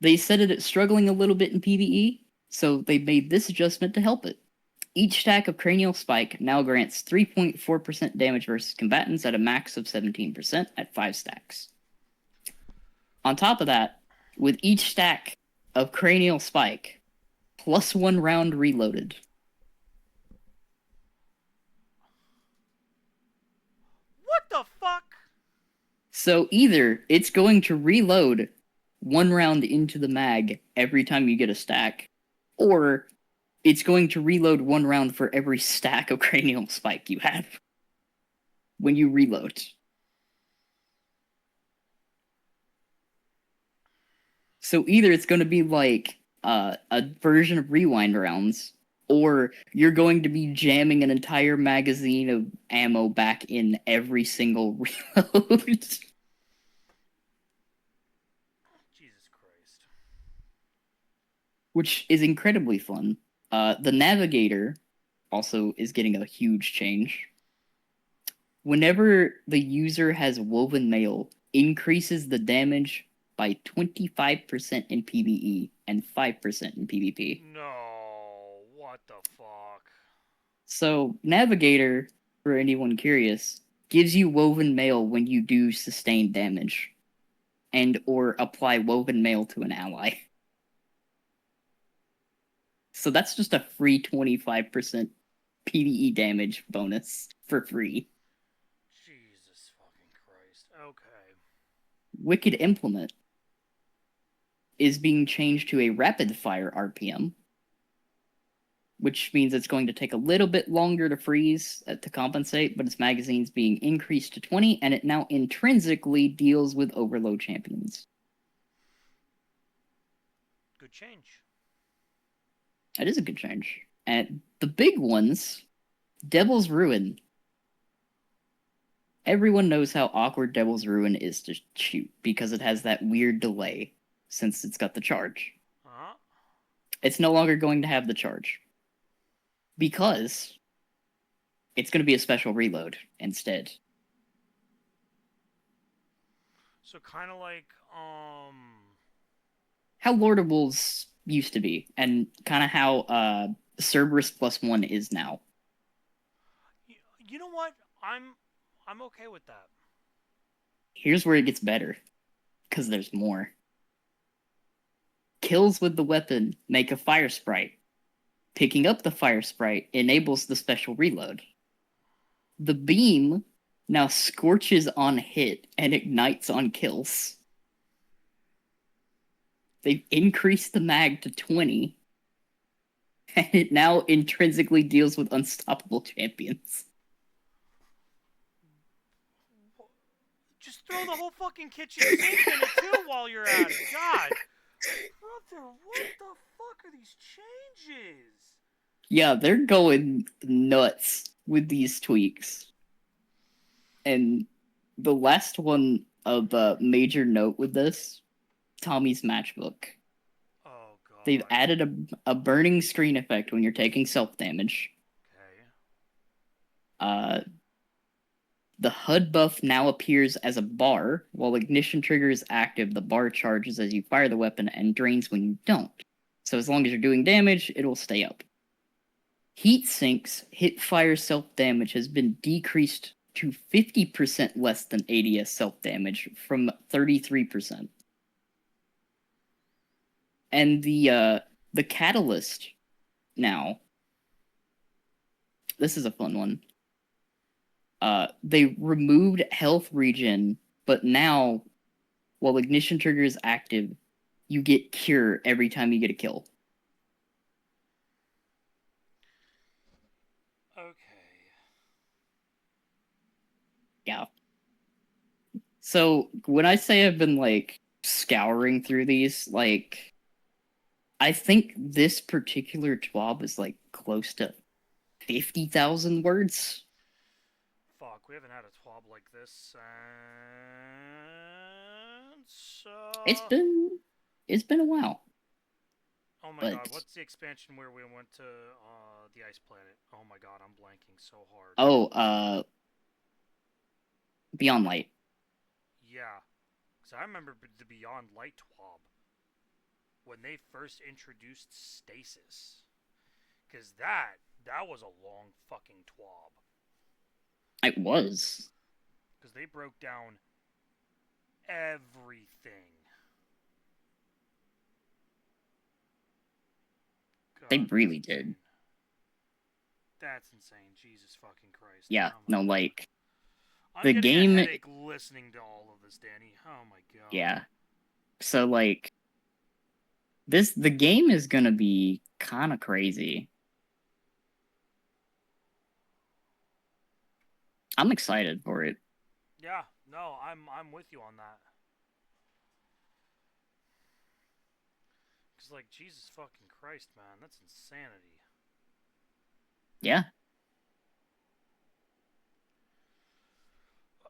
They said it's struggling a little bit in PvE, so they made this adjustment to help it. Each stack of Cranial Spike now grants 3.4% damage versus combatants at a max of 17% at 5 stacks. On top of that, with each stack of Cranial Spike, plus 1 round reloaded. What the fuck? So either it's going to reload 1 round into the mag every time you get a stack, or it's going to reload 1 round for every stack of Cranial Spike you have when you reload. So either it's going to be like a version of rewind rounds, or you're going to be jamming an entire magazine of ammo back in every single reload. Jesus Christ. Which is incredibly fun. The Navigator also is getting a huge change. Whenever the user has Woven Mail, increases the damage by 25% in PvE and 5% in PvP. No, what the fuck? So, Navigator, for anyone curious, gives you Woven Mail when you do sustained damage, and or apply Woven Mail to an ally. So that's just a free 25% PvE damage bonus for free. Jesus fucking Christ. Okay. Wicked Implement is being changed to a rapid fire RPM, which means it's going to take a little bit longer to freeze to compensate, but its magazine's being increased to 20, and it now intrinsically deals with overload champions. Good change. That is a good change. And the big ones, Devil's Ruin. Everyone knows how awkward Devil's Ruin is to shoot, because it has that weird delay, since it's got the charge. Uh-huh. It's no longer going to have the charge, because it's going to be a special reload instead. So kind of like, how Lord of Wolves used to be, and kind of how Cerberus +1 is now. You know what? I'm okay with that. Here's where it gets better, because there's more. Kills with the weapon make a fire sprite. Picking up the fire sprite enables the special reload. The beam now scorches on hit and ignites on kills. They've increased the mag to 20, and it now intrinsically deals with unstoppable champions. Just throw the whole fucking kitchen sink in it too while you're at it. God. Brother, what the fuck are these changes? Yeah, they're going nuts with these tweaks. And the last one of major note with this, Tommy's Matchbook. Oh, God. They've added a burning screen effect when you're taking self-damage. Okay. The HUD buff now appears as a bar. While ignition trigger is active, the bar charges as you fire the weapon and drains when you don't. So as long as you're doing damage, it'll stay up. Heat sinks hit fire self-damage has been decreased to 50% less than ADS self-damage from 33%. And the catalyst now, this is a fun one. They removed health regen, but now, while ignition trigger is active, you get cure every time you get a kill. Okay. Yeah. So when I say I've been like scouring through these, like, I think this particular TWAB is like close to 50,000 words. fuck, we haven't had a TWAB like this since. It's been a while, Oh my god, but what's the expansion where we went to the ice planet? Oh my god, I'm blanking so hard. oh, Beyond Light. Yeah, because I remember the Beyond Light TWAB when they first introduced stasis. Because that was a long fucking TWAB. It was. Because they broke down everything. God, They really that's did. insane. That's insane. Jesus fucking Christ. Yeah, Oh my no, god. like I'm the getting game. a headache listening to all of this, Danny. Oh my god. Yeah. So like the game is gonna be kind of crazy. I'm excited for it. Yeah, no, I'm with you on that. Cause like Jesus fucking Christ, man, that's insanity. Yeah,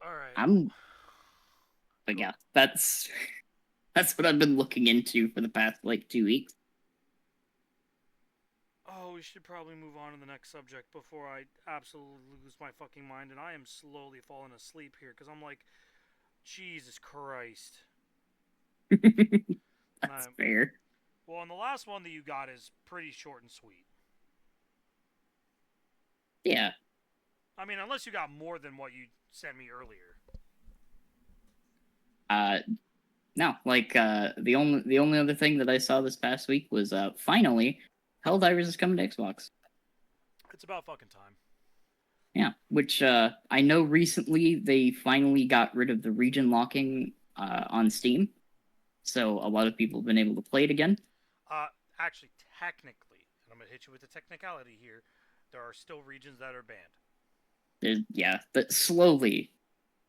All right. but yeah, that's what I've been looking into for the past like 2 weeks. Oh, we should probably move on to the next subject before I absolutely lose my fucking mind, and I am slowly falling asleep here because I'm like, Jesus Christ. That's fair. Well, and the last one that you got is pretty short and sweet. Yeah. I mean, unless you got more than what you sent me earlier. No, like the only other thing that I saw this past week was finally Helldivers is coming to Xbox. It's about fucking time. Yeah, which I know recently they finally got rid of the region locking on Steam, so a lot of people have been able to play it again. Actually, technically, and I'm gonna hit you with the technicality here, there are still regions that are banned. Yeah, but slowly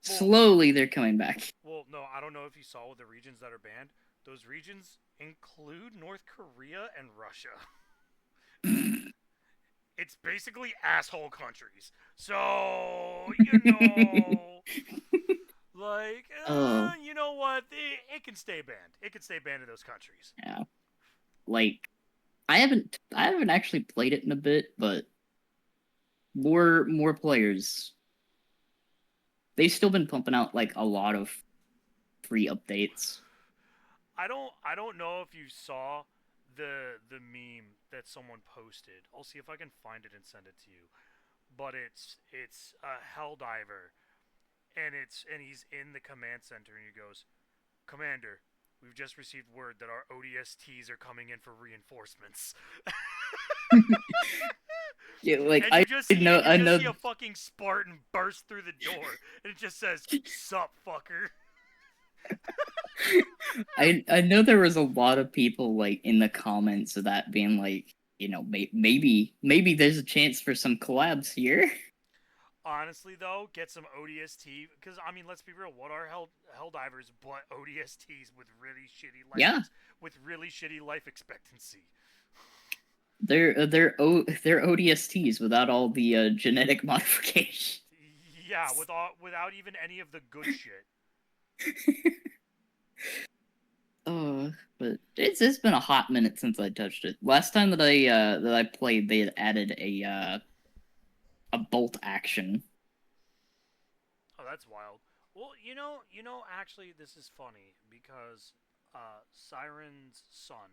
they're coming back. Well, no, I don't know if you saw the regions that are banned. Those regions include North Korea and Russia. It's basically asshole countries. So, like, you know what? It can stay banned. It can stay banned in those countries. Yeah, like I haven't actually played it in a bit, but more players. They've still been pumping out like a lot of free updates. I don't know if you saw the meme that someone posted. I'll see if I can find it and send it to you. But it's a Helldiver, and he's in the command center, and he goes, "Commander, we've just received word that our ODSTs are coming in for reinforcements." Yeah, like and you just see a fucking Spartan burst through the door, and it just says, "Sup, fucker." I know there was a lot of people like in the comments of that being like, maybe there's a chance for some collabs here. Honestly, though, get some ODST because I mean, let's be real. What are Helldivers but ODSTs with really shitty life expectancy? They're ODSTs without all the genetic modification. Yeah, without even any of the good shit. But it's been a hot minute since I touched it. Last time that I played, they had added a bolt action. Oh, that's wild. Well, actually, this is funny because Siren's son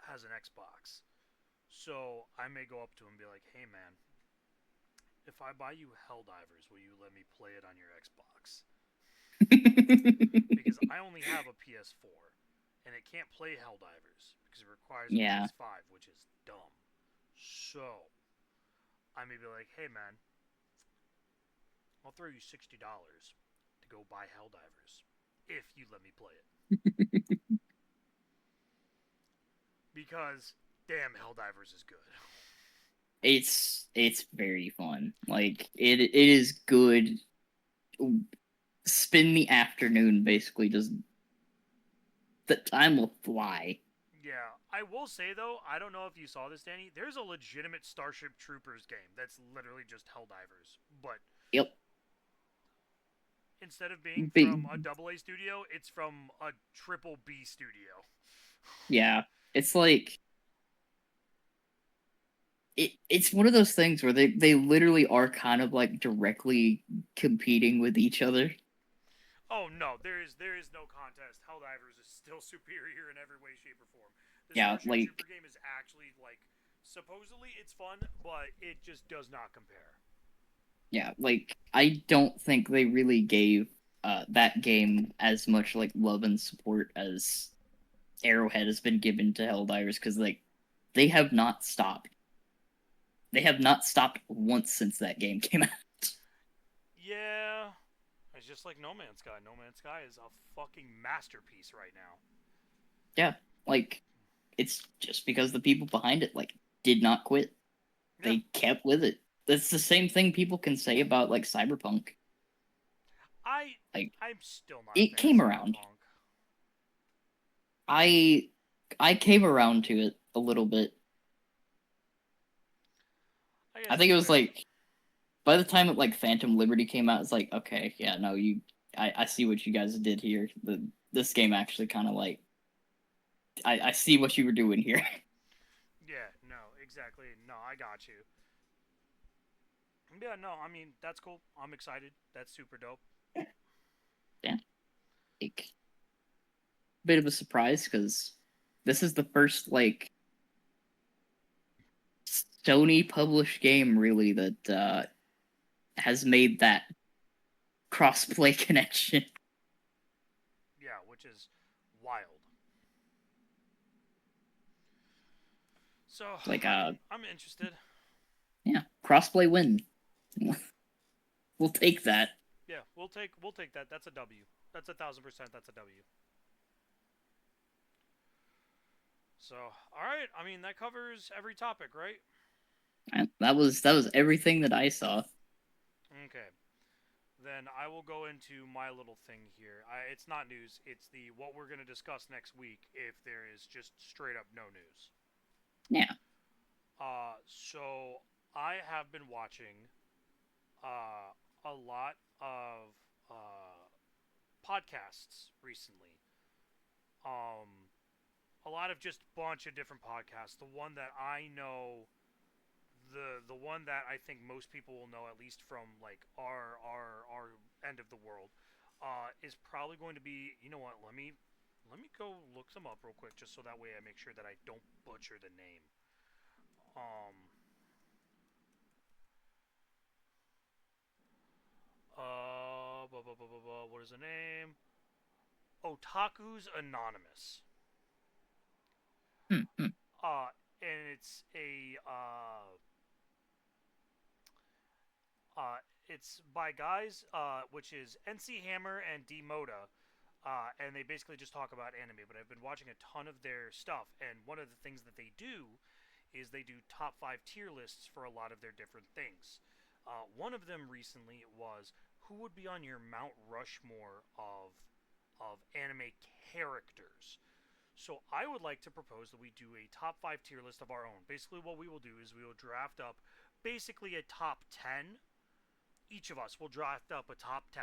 has an Xbox, so I may go up to him and be like, "Hey, man, if I buy you Helldivers, will you let me play it on your Xbox?" Because I only have a PS4, and it can't play Helldivers because it requires a PS5, which is dumb. So I may be like, "Hey, man, I'll throw you $60 to go buy Helldivers if you let me play it." Because damn, Helldivers is good. It's very fun. Like it is good. Spend the afternoon basically, just the time will fly. Yeah, I will say though, I don't know if you saw this, Danny. There's a legitimate Starship Troopers game that's literally just Helldivers, but Yep. instead of being Big, from a double A studio, it's from a triple B studio. yeah. It's like it's one of those things where they literally are kind of like directly competing with each other. Oh no, there is no contest. Helldivers is still superior in every way, shape, or form. The Yeah, Starship Trooper like game is actually like supposedly it's fun, but it just does not compare. yeah, like I don't think they really gave that game as much like love and support as Arrowhead has been given to Helldivers because like they have not stopped. They have not stopped once since that game came out. Yeah, it's just like No Man's Sky. No Man's Sky is a fucking masterpiece right now. Yeah, like it's just because the people behind it like did not quit. Yeah, They kept with it. That's the same thing people can say about like Cyberpunk. I Like I'm still not a it fan of came around. Cyberpunk. I I came around to it a little bit. I I guess think it that's was fair. like by the time like Phantom Liberty came out, it's like okay, yeah, no, I see what you guys did here. This game actually kind of like I see what you were doing here. Yeah, no, exactly. No, I got you. Yeah, no, I mean that's cool. I'm excited. That's super dope. Yeah, like bit of a surprise because this is the first like Sony published game really that has made that crossplay connection. Yeah, which is wild. So, Like I mean, I'm interested. yeah, crossplay win. We'll take that. Yeah, we'll take that. That's a W. That's 1,000%. That's a W. So, all right. I mean, that covers every topic, right? That was everything that I saw. Okay. Then I will go into my little thing here. It's not news. It's the what we're going to discuss next week if there is just straight up no news. Yeah. So I have been watching a lot of podcasts recently. Um, a lot of just bunch of different podcasts. The one that I know, the one that I think most people will know, at least from like our end of the world, is probably going to be. You know what? Let me go look them up real quick, just so that way I make sure that I don't butcher the name. Um, what is the name? Otaku's Anonymous. Hmm, hmm. And it's by guys, which is NC Hammer and D Moda, and they basically just talk about anime. But I've been watching a ton of their stuff, and one of the things that they do is they do top 5 tier lists for a lot of their different things. One of them recently was who would be on your Mount Rushmore of anime characters. So I would like to propose that we do a top 5 tier list of our own. Basically, what we will do is we will draft up basically a top 10. Each of us will draft up a top 10,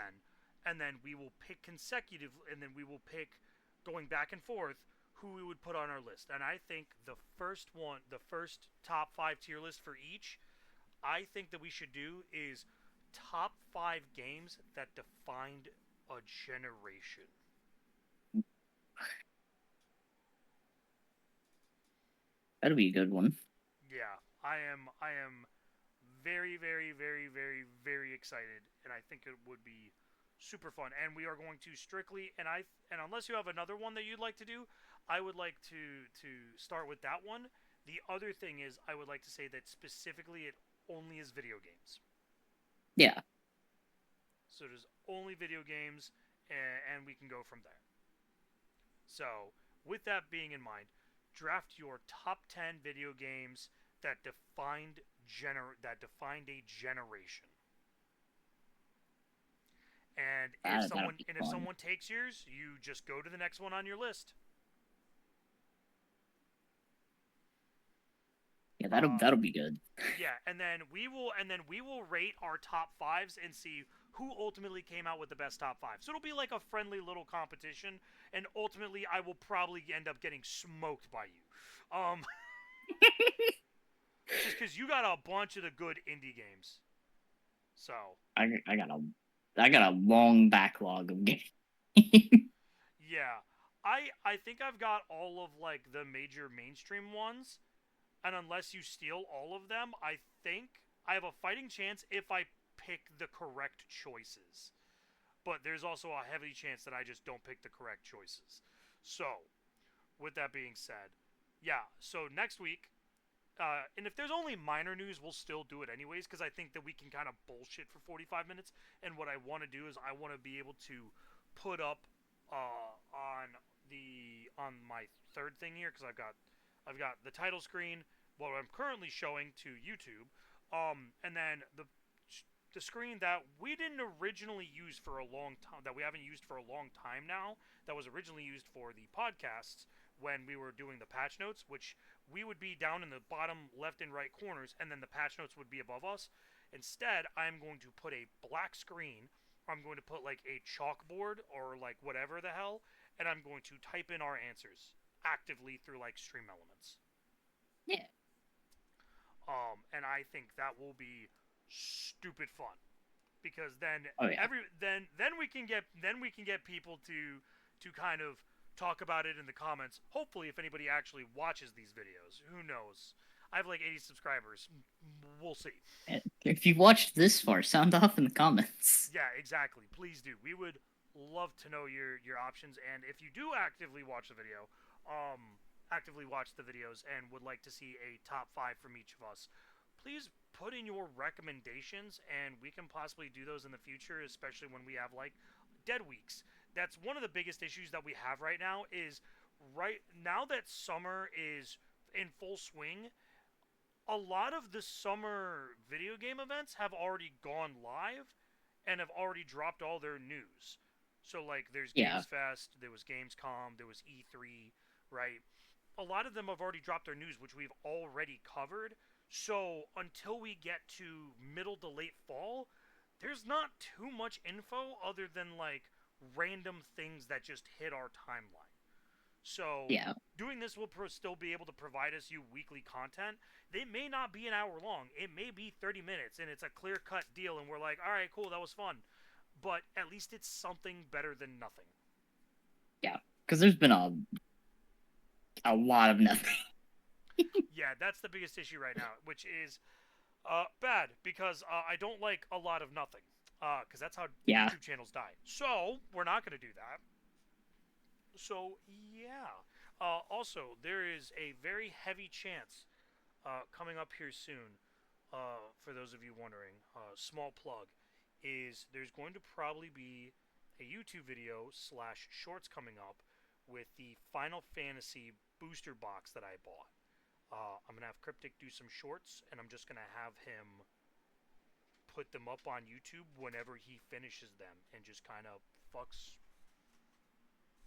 and then we will pick consecutive, and then we will pick going back and forth who we would put on our list. And I think the first top 5 tier list for each, I think that we should do is top 5 games that defined a generation. That'll be a good one. Yeah, I am very, very, very, very, very excited, and I think it would be super fun. And we are going to strictly, and unless you have another one that you'd like to do, I would like to start with that one. The other thing is, I would like to say that specifically, it only is video games. Yeah. So there's only video games, and we can go from there. So, with that being in mind, draft your top 10 video games that defined a generation. And if That'll someone be and if fun. someone takes yours, you just go to the next one on your list. Yeah, that'll be good. Yeah, and then we will rate our top fives and see who ultimately came out with the best top five. So it'll be like a friendly little competition, and ultimately I will probably end up getting smoked by you, just because you got a bunch of the good indie games. So I got a long backlog of games. yeah, I think I've got all of like the major mainstream ones, and unless you steal all of them, I think I have a fighting chance if I pick the correct choices. But there's also a heavy chance that I just don't pick the correct choices. So, with that being said, yeah, so next week, and if there's only minor news, we'll still do it anyways, because I think that we can kind of bullshit for 45 minutes. And what I want to do is I want to be able to put up on my third thing here, because I've got the title screen, what I'm currently showing to YouTube, and then the screen that we didn't originally use for a long time, that we haven't used for a long time now, that was originally used for the podcasts when we were doing the patch notes, which we would be down in the bottom left and right corners, and then the patch notes would be above us. Instead, I'm going to put a black screen. I'm going to put like a chalkboard or like whatever the hell, and I'm going to type in our answers actively through like Stream Elements. Yeah. And I think that will be stupid fun because then Oh yeah. we can get people to kind of talk about it in the comments. Hopefully, if anybody actually watches these videos, who knows? I have like 80 subscribers. We'll see. If you've watched this far, sound off in the comments. Yeah, exactly. Please do. We would love to know your options, and if you do actively watch the video, actively watch the videos and would like to see a top 5 from each of us, please put in your recommendations and we can possibly do those in the future, especially when we have like dead weeks. That's one of the biggest issues that we have right now is right now that summer is in full swing, a lot of the summer video game events have already gone live and have already dropped all their news. So like there's Yeah. Games Fest, there was Gamescom, there was E3, right? A lot of them have already dropped their news, which we've already covered. So until we get to middle to late fall, there's not too much info other than like random things that just hit our timeline. So Yeah. doing this will still be able to provide us you weekly content. They may not be an hour long. It may be 30 minutes and it's a clear-cut deal and we're like, "All right, cool, that was fun." But at least it's something better than nothing. Yeah. Cuz there's been a lot of nothing. Yeah, that's the biggest issue right now, which is bad because I don't like a lot of nothing. Because that's how Yeah. YouTube channels die. So we're not going to do that. So yeah. Also, there is a very heavy chance coming up here soon. For those of you wondering, small plug is there's going to probably be a YouTube video slash shorts coming up with the Final Fantasy booster box that I bought. I'm gonna have Cryptic do some shorts, and I'm just gonna have him put them up on YouTube whenever he finishes them, and just kind of fucks.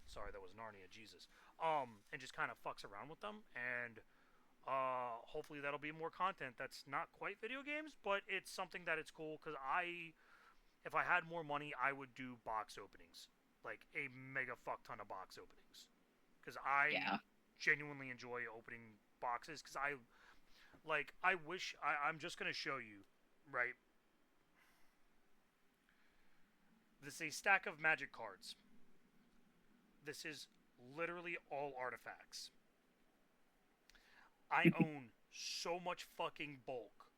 Sorry, that was Narnia, Jesus. And just kind of fucks around with them, and hopefully that'll be more content that's not quite video games, but it's something that it's cool because if I had more money, I would do box openings, like a mega fuck ton of box openings, because I Yeah. genuinely enjoy opening boxes because I wish I'm just gonna show you, right? This is a stack of magic cards. This is literally all artifacts. I own so much fucking bulk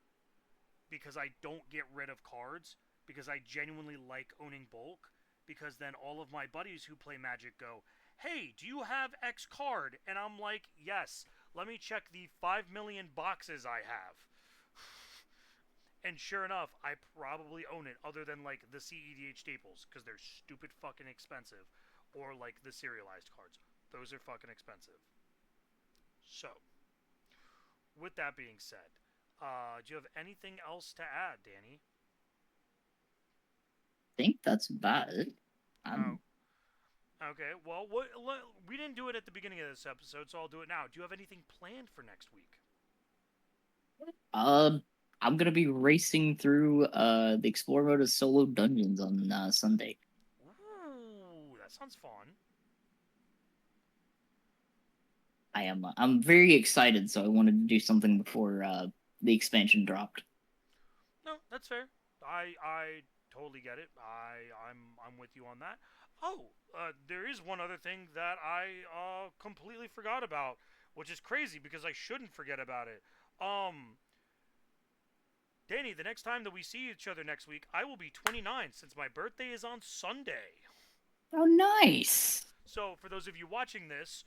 because I don't get rid of cards because I genuinely like owning bulk because then all of my buddies who play Magic go, "Hey, do you have X card?" And I'm like, "Yes. Let me check the 5 million boxes I have." And sure enough, I probably own it other than like the CEDH staples because they're stupid fucking expensive, or like the serialized cards. Those are fucking expensive. So, with that being said, do you have anything else to add, Danny? I think that's about it. Oh, okay. Well, we didn't do it at the beginning of this episode, so I'll do it now. Do you have anything planned for next week? Uh, I'm gonna be racing through the Explore mode of solo dungeons on Sunday. Ooh, that sounds fun. I am. I'm very excited, so I wanted to do something before the expansion dropped. No, that's fair. I totally get it. I'm with you on that. Oh, there is one other thing that I completely forgot about, which is crazy because I shouldn't forget about it. Um, Danny, the next time that we see each other next week, I will be 29 since my birthday is on Sunday. Oh, nice. So, for those of you watching this,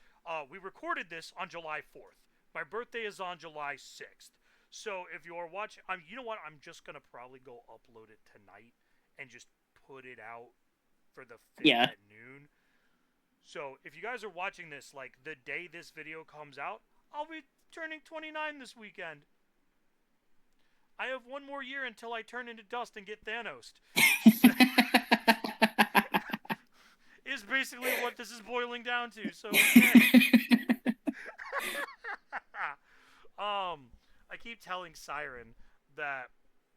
we recorded this on July 4th. My birthday is on July 6th. So, if you're watching, you know what? I'm just going to probably go upload it tonight and just put it out for the 5th Yeah. at noon. So, if you guys are watching this, like, the day this video comes out, I'll be turning 29 this weekend. I have one more year until I turn into dust and get Thanos. Is basically what this is boiling down to. So, yeah. I keep telling Siren that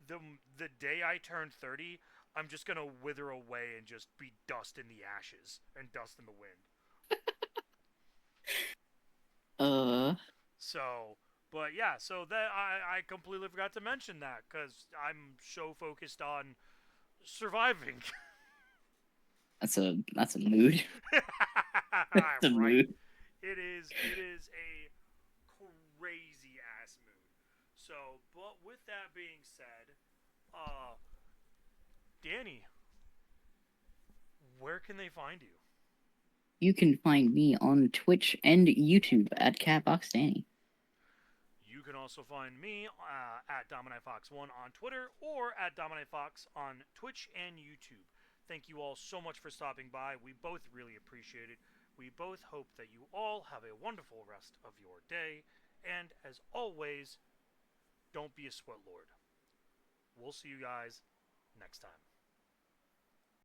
the the day I turn 30, I'm just gonna wither away and just be dust in the ashes and dust in the wind. uh, So, but yeah, so that I completely forgot to mention that because I'm so focused on surviving. that's a mood. That's a Right? mood. It is a crazy ass mood. So, but with that being said, uh, Danny, where can they find you? You can find me on Twitch and YouTube at CatBoxDanny. You can also find me at DominiteFox1 on Twitter or at DominiteFox on Twitch and YouTube. Thank you all so much for stopping by. We both really appreciate it. We both hope that you all have a wonderful rest of your day. And as always, don't be a sweat lord. We'll see you guys next time.